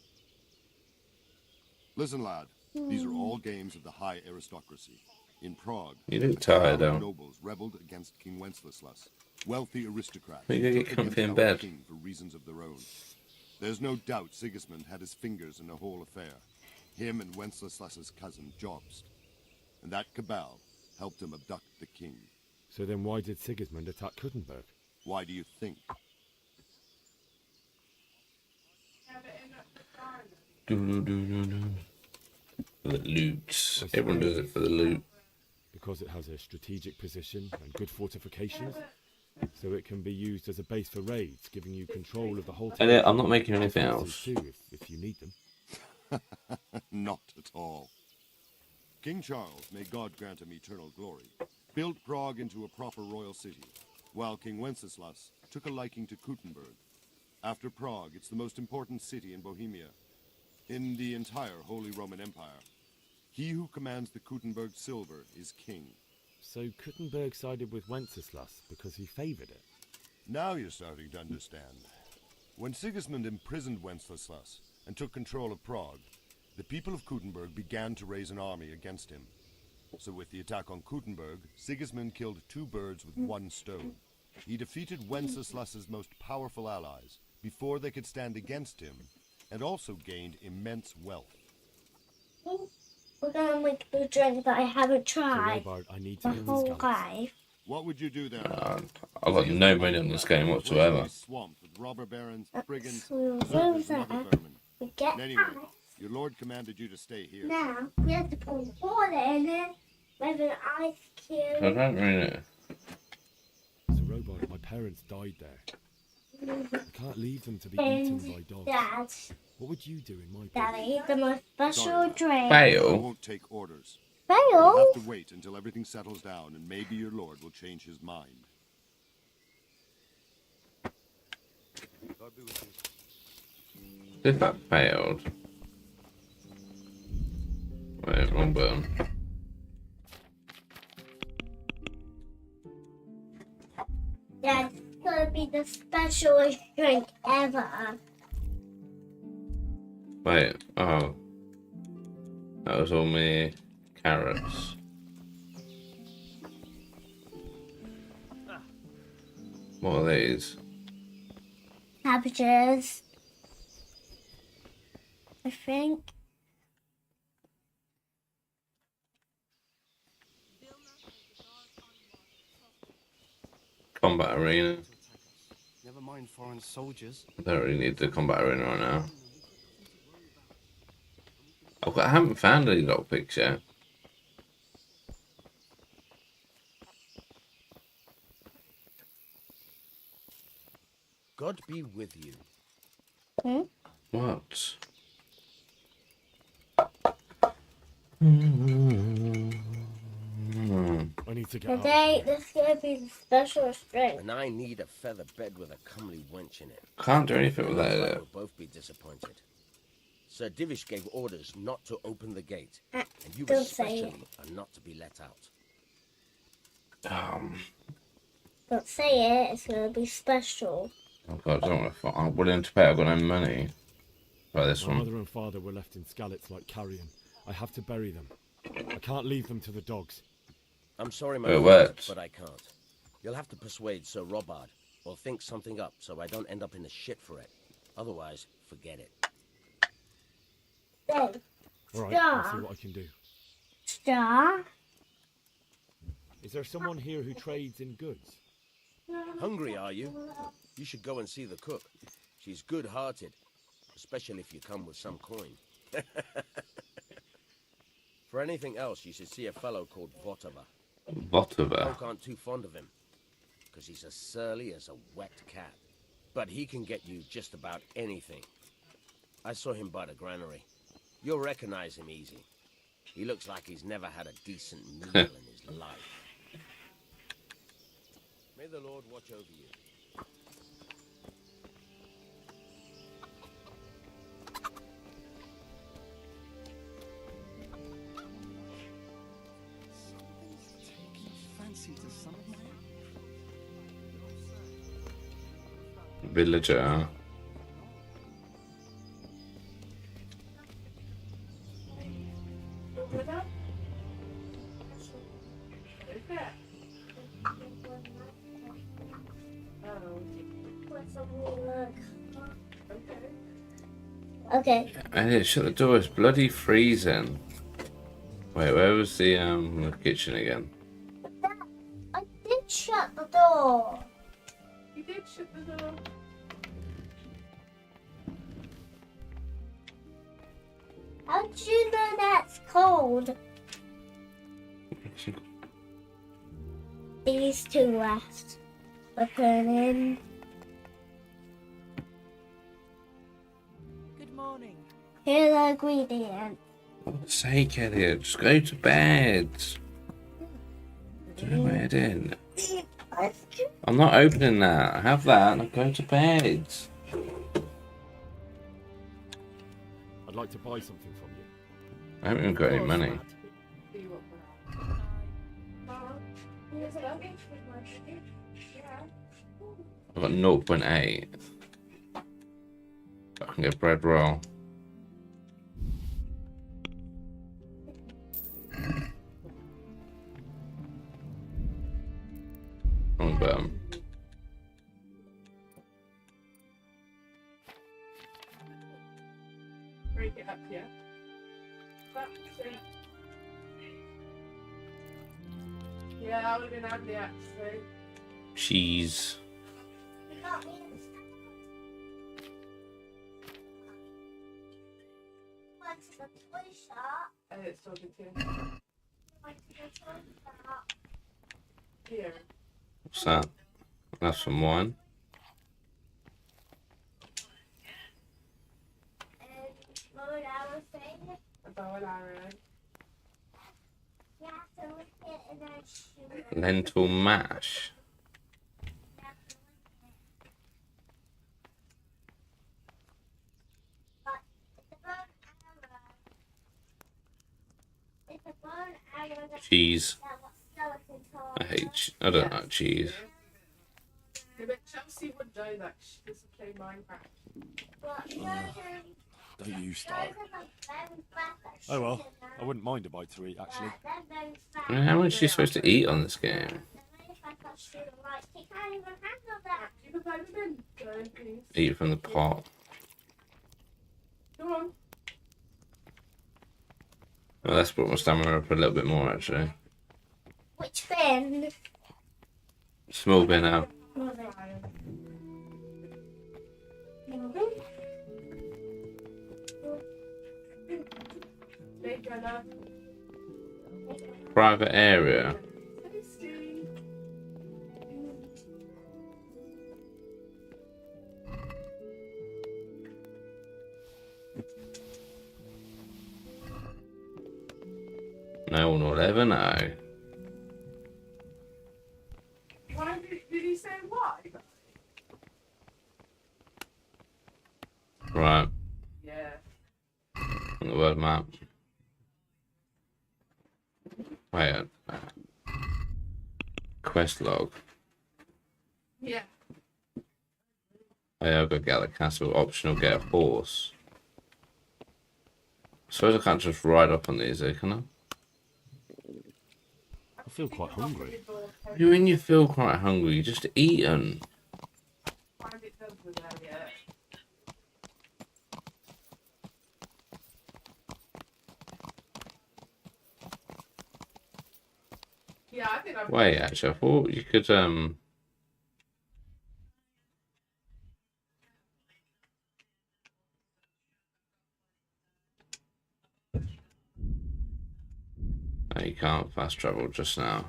Listen, lad, these are all games of the high aristocracy. In Prague, You look tired, proud though. nobles rebelled against King Wenceslas. Wealthy aristocrats You gotta get took comfy against in our bed. king for reasons of their own. There's no doubt Sigismund had his fingers in the whole affair. Him and Wenceslas's cousin, Jobst. And that cabal helped him abduct the king. So then why did Sigismund attack Kuttenberg? Why do you think? For the loot. Everyone does it for the loot. Because it has a strategic position and good fortifications? so it can be used as a base for raids, giving you control of the whole Elliot, I'm not making anything else. Too, if you need them. Not at all. King Charles, may God grant him eternal glory, built Prague into a proper royal city, while King Wenceslas took a liking to Kuttenberg. After Prague, it's the most important city in Bohemia, in the entire Holy Roman Empire. He who commands the Kuttenberg silver is king. So Kuttenberg sided with Wenceslas because he favoured it? Now you're starting to understand. When Sigismund imprisoned Wenceslas and took control of Prague, the people of Kuttenberg began to raise an army against him. So with the attack on Kuttenberg, Sigismund killed 2 birds with 1 stone. He defeated Wenceslas's most powerful allies before they could stand against him, and also gained immense wealth. We're gonna make a drink that I haven't tried So, Robard, I need to the whole life. What would you do then? I've got no money on this game whatsoever. Swamped with robber barons, brigands, So we'll serpents, go and other there, vermin. we get Anyway, ice. your lord commanded you to stay here. Now, we have to put water in it with an ice cube. I don't really know. So, Robard, my parents died there. I can't leave them to be eaten by dogs. Dad, What would you do in my place? Daddy, the most special Sorry, drink. I won't take orders. Fail? You'll have to wait until everything settles down, and maybe your lord will change his mind. If that failed. Wait, wrong button. Dad, it's gonna be the specialest drink ever. Wait, oh. That was all me carrots. What are these? Cabbages. I think. Combat arena. Never mind foreign soldiers. I don't really need the combat arena right now. I haven't found any lockpicks yet. God be with you. What? I need to get Today, this is gonna be the specialest drink. And I need a feather bed with a comely wench in it. Can't do anything with that. I will both be disappointed. Sir Divish gave orders not to open the gate, and you don't say especially are not to be let out. Don't say it, it's gonna be special. Oh god, I don't want to fight. I'm willing to pay. I've got no money. Right, this My one. mother and father were left in Skalitz like carrion. I have to bury them. I can't leave them to the dogs. I'm sorry, my It lord, worked. but I can't. You'll have to persuade Sir Robard, or think something up so I don't end up in the shit for it. Otherwise, forget it. Then, Alright, I'll see what I can do. Star. Is there someone here who trades in goods? Hungry, are you? You should go and see the cook. She's good-hearted, especially if you come with some coin. For anything else, you should see a fellow called Votava. Votava? Folk aren't too fond of him, because he's as surly as a wet cat. But he can get you just about anything. I saw him by the granary. You'll recognize him easy. He looks like he's never had a decent meal in his life. May the Lord watch over you. Villager. Okay. And it shut the door. It's bloody freezing. Wait, where was the kitchen again? I did shut the door. You did shut the door. How did you know that's cold? These two left. Returning. Good morning. Here's the ingredient. For God's sake, Elliot, just go to bed. Do it in. I'm not opening that. Have that and go to bed. I'd like to buy something from you. I haven't even got any money. I've got 0.8. I can get bread roll. Wrong button. Break it up, yeah. That's it. Yeah, I would have been handy actually. Cheese. Went to the toy shop. And it's talking to you. Went to the toy shop. Here. What's that? That's some wine. What would I was saying? About an hour. You have to lick it and then shoot it. Lentil mash. Cheese. I hate. I don't like cheese. Yeah, but Chelsea would know that she doesn't play Minecraft. Don't you start. Oh well, I wouldn't mind a bite to eat actually. How much are you supposed to eat on this game? Eat from the pot. Come on. Well, that's brought my stamina up a little bit more actually. Which bin? Small bin out. Private area. No one will ever know. Why did he say why? Right. Yeah. On the word map. Wait. Quest log. Yeah. Oh, yeah, I've got to get the castle. Optional, get a horse. I suppose I can't just ride up on these, can I? I feel quite hungry. You mean you feel quite hungry? You just eaten. Yeah, I think Wait, actually, I thought you could No, you can't fast travel just now.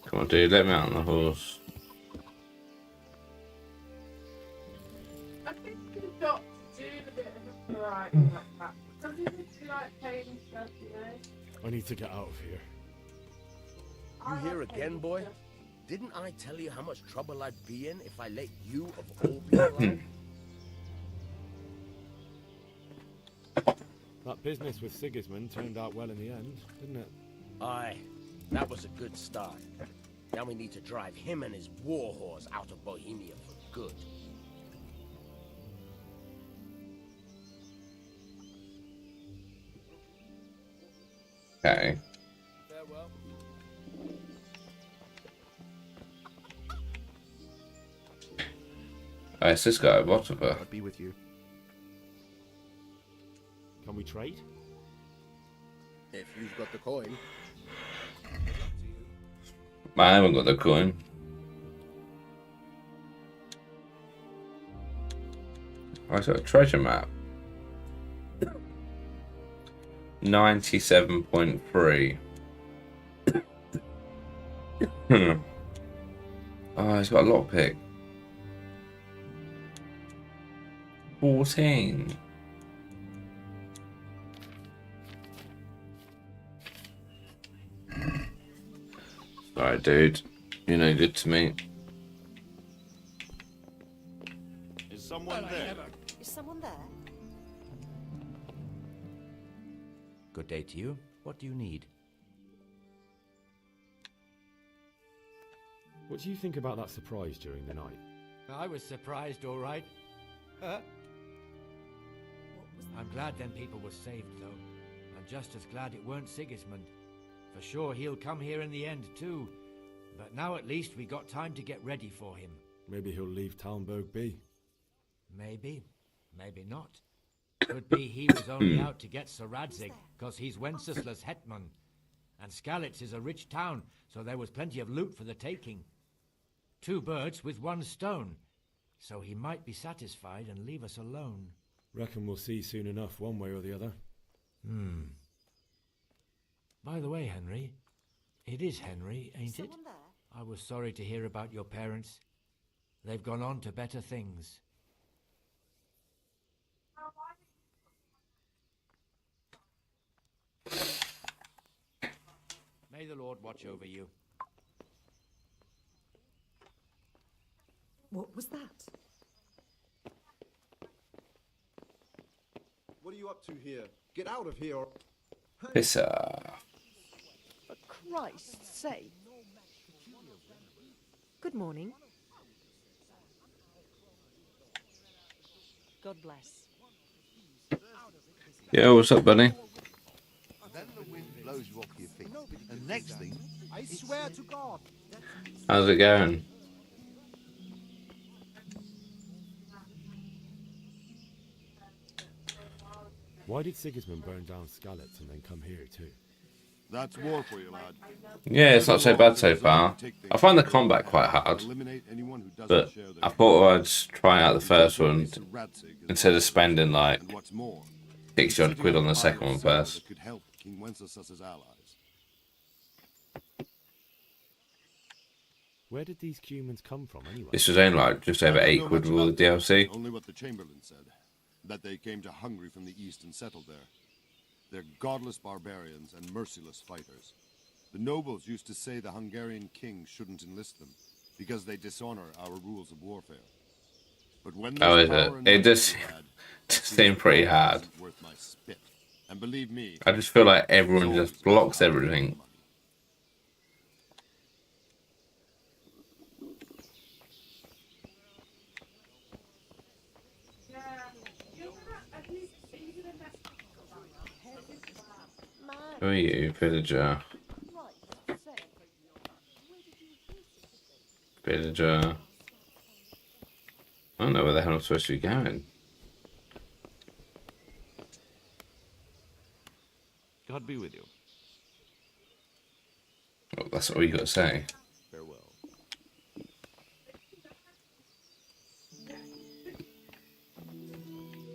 Come on, dude, let me out on the horse. I think you've got to do a bit of a variety like that. Doesn't it like pain and stuff, you know? I need to get out of here. You here again, boy? Didn't I tell you how much trouble I'd be in if I let you of all people out? That business with Sigismund turned out well in the end, didn't it? Aye, that was a good start. Now we need to drive him and his war horse out of Bohemia for good. Okay. Farewell. Oh, it's this guy, Whatever. I'll be with you. Can we trade? If you've got the coin. I haven't got the coin. I got a treasure map. 97.3. Oh, he's got a lockpick. 14. Alright, dude. You're no good to me. Is someone there? Is someone there? Good day to you. What do you need? What do you think about that surprise during the night? I was surprised, all right. I'm glad them people were saved, though. And just as glad it weren't Sigismund. For sure he'll come here in the end, too. But now at least we got time to get ready for him. Maybe he'll leave Talmberg be. Maybe. Maybe not. Could be he was only out to get Sir Radzig, because he's Wenceslaus hetman. And Skalitz is a rich town, so there was plenty of loot for the taking. 2 birds with 1 stone. So he might be satisfied and leave us alone. Reckon we'll see soon enough, one way or the other. By the way, Henry, it is Henry, ain't it? I was sorry to hear about your parents. They've gone on to better things. May the Lord watch over you. What was that? What are you up to here? Get out of here! Pisser. For Christ's sake. Good morning. God bless. Yeah, what's up, buddy? Then the wind blows you off your feet. And next thing, I swear to God. How's it going? Why did Sigismund burn down Skalitz and then come here too? That's war for you, lad. Yeah, it's not so bad so far. I find the combat quite hard, but I thought I'd try out the first one instead of spending like 60 odd quid on the second one first. Could help King Wenceslas's allies. Where did these humans come from anyway? This was only like just over 8 quid with all the DLC. Only what the Chamberlain said, that they came to Hungary from the east and settled there. They're godless barbarians and merciless fighters. The nobles used to say the Hungarian king shouldn't enlist them, because they dishonor our rules of warfare. But when Oh, is it? It does seem pretty hard. Worth my spit. And believe me, I just feel like everyone just blocks everything. Who are you, villager? Villager. I don't know where the hell I'm supposed to be going. God be with you. Oh, that's all you got to say. Farewell.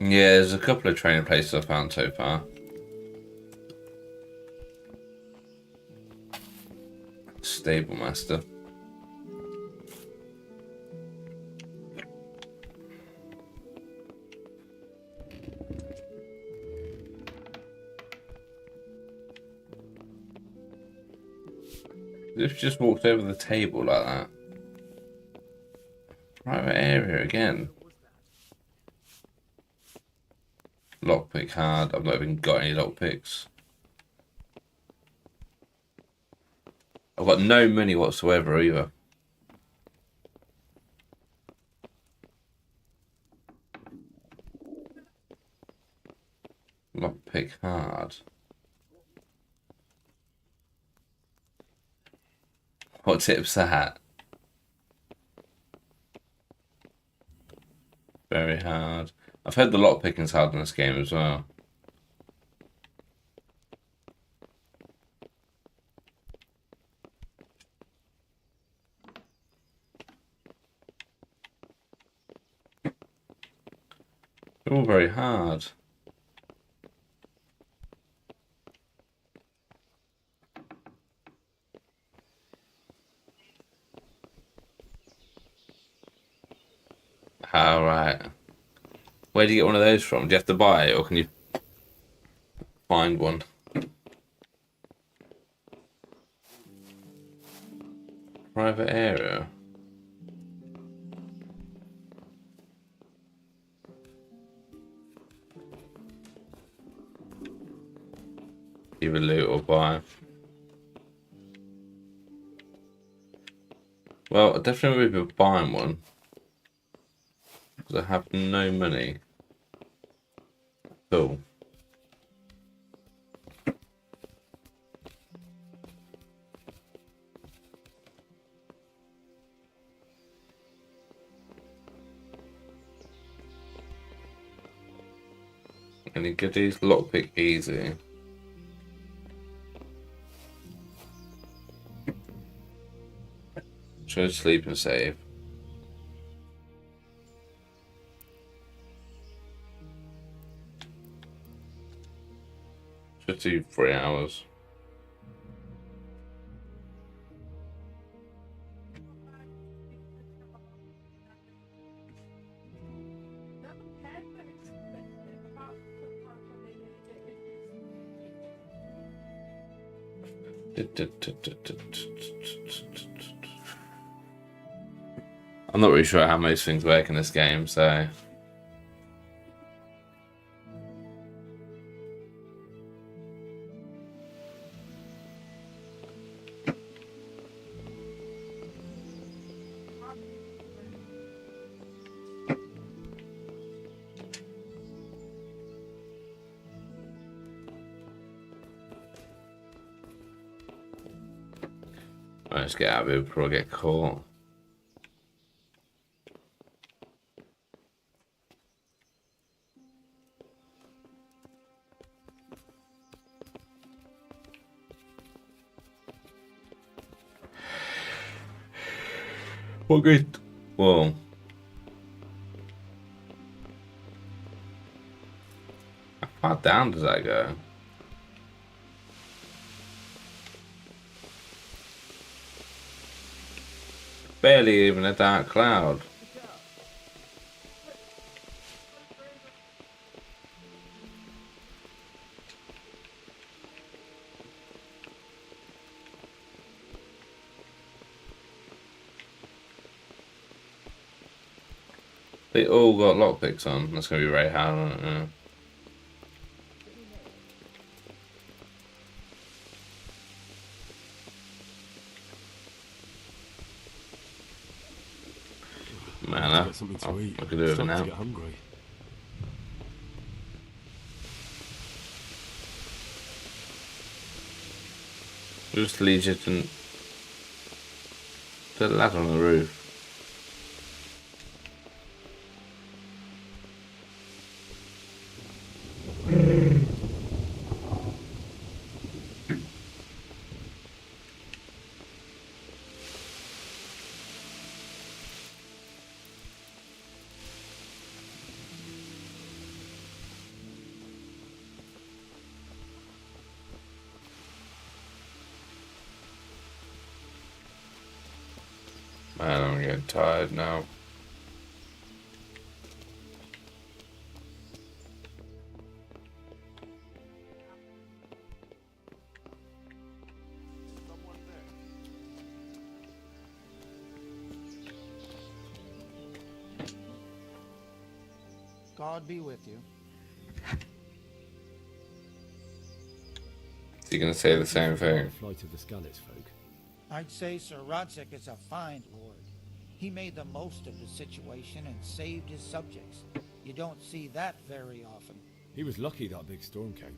Yeah, there's a couple of training places I've found so far. Stable master. They've just walked over the table like that. Private area again. Lockpick hard. I've not even got any lockpicks. I've got no money whatsoever either. Lockpick hard. What tip's that? Very hard. I've heard the lockpicking's hard in this game as well. all very hard. Alright. Where do you get one of those from? Do you have to buy it or can you find one? Private area. Either loot or buy. Well, I definitely would be buying one. Because I have no money. Cool. Any goodies? Lockpick easy. Try to sleep and save. Should do 3 hours. I'm not really sure how most things work in this game, so... Let's get out of here before I get caught. What good? Whoa. How far down does that go? Barely even a dark cloud. They all got lockpicks on. That's gonna be very hard, isn't it? Yeah. Man, I could do it now. To get hungry. Just lead you to the lad on the roof. Man, I'm getting tired now. God be with you. Is he gonna say the same thing? Flight of the Skalitz folk. I'd say Sir Radzig is a fine lord. He made the most of the situation and saved his subjects. You don't see that very often. He was lucky that big storm came.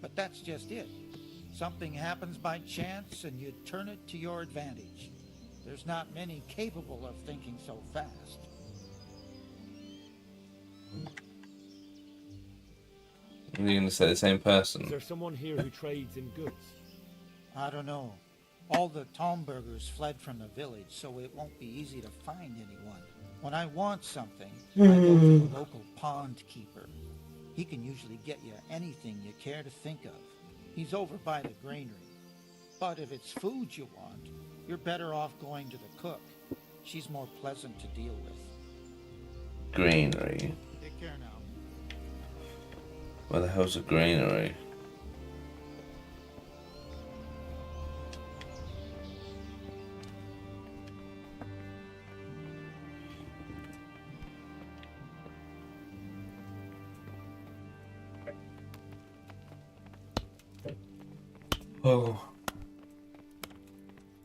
But that's just it. Something happens by chance and you turn it to your advantage. There's not many capable of thinking so fast. Are you gonna say the same person? Is there someone here who trades in goods? I don't know. All the Talmbergers fled from the village, so it won't be easy to find anyone. When I want something, I go to the local pond keeper. He can usually get you anything you care to think of. He's over by the granary. But if it's food you want, you're better off going to the cook. She's more pleasant to deal with. Granary. Take care now. Where the hell's a granary? Oh.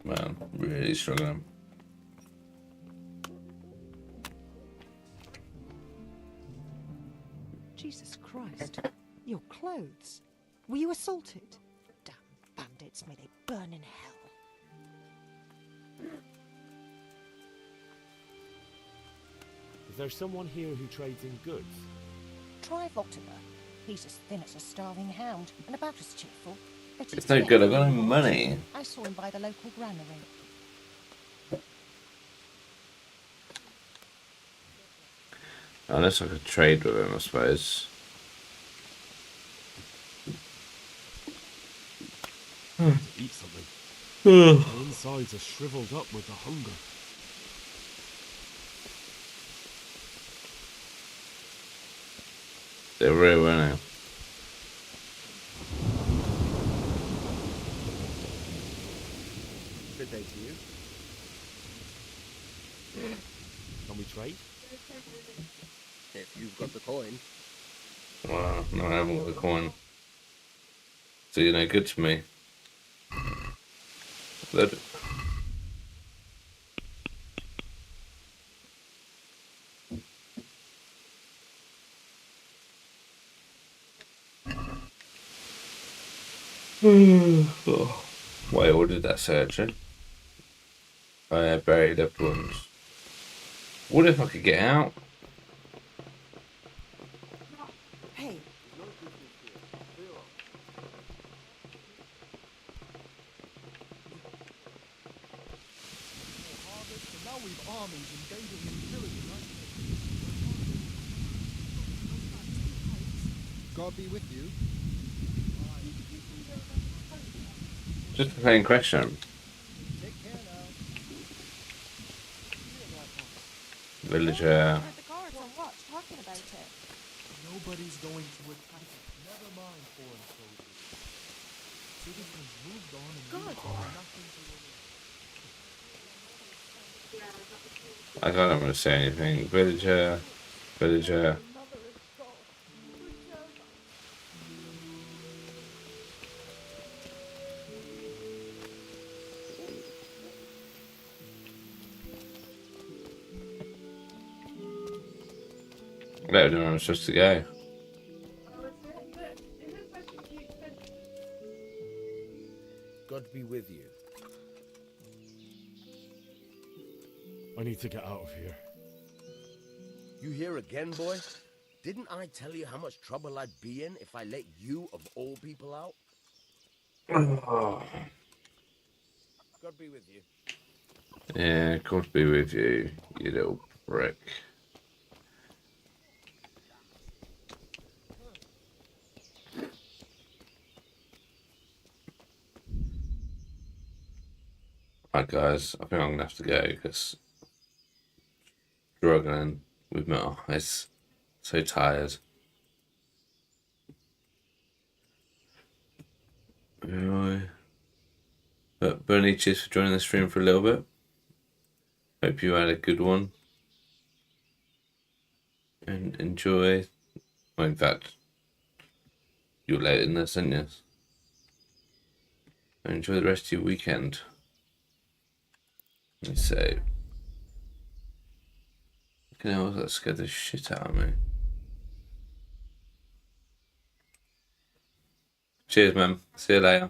Man, really struggling. Jesus Christ. Your clothes. Were you assaulted? Damn bandits, may they burn in hell. Is there someone here who trades in goods? Try Vortimer. He's as thin as a starving hound and about as cheerful. But It's no good, I've got no money. I saw him by the local granary. Unless I could trade with him, I suppose. Eat something. My insides are shriveled up with the hunger. They're real, weren't they? Good day to you. Can we trade? If you've got the coin. Well, no, I haven't got the coin. So you're no good to me. Let it. Oh. Why I ordered that surgery? I had buried loved ones. What if I could get out? Hey. Now we've armies invading and pillaging, right? God be with you. Just a plain question. Villager. The guards on watch talking about it. Nobody's going to attack it. Never mind foreign soldiers. Citizens moved on and God. nothing to I don't want to say anything. Villager. Villager. I don't know where I'm supposed to go. God be with you. I need to get out of here. You here again, boy? Didn't I tell you how much trouble I'd be in if I let you, of all people, out? God be with you. Yeah, God be with you, you little prick. Right, guys, I think I'm gonna have to go because struggling with my eyes, so tired. Anyway, but Bernie, cheers for joining the stream for a little bit. Hope you had a good one and enjoy. Well, in fact, you're late in this, aren't you? Enjoy the rest of your weekend. Let me see. You know, that scared the shit out of me. Cheers, man. See you later.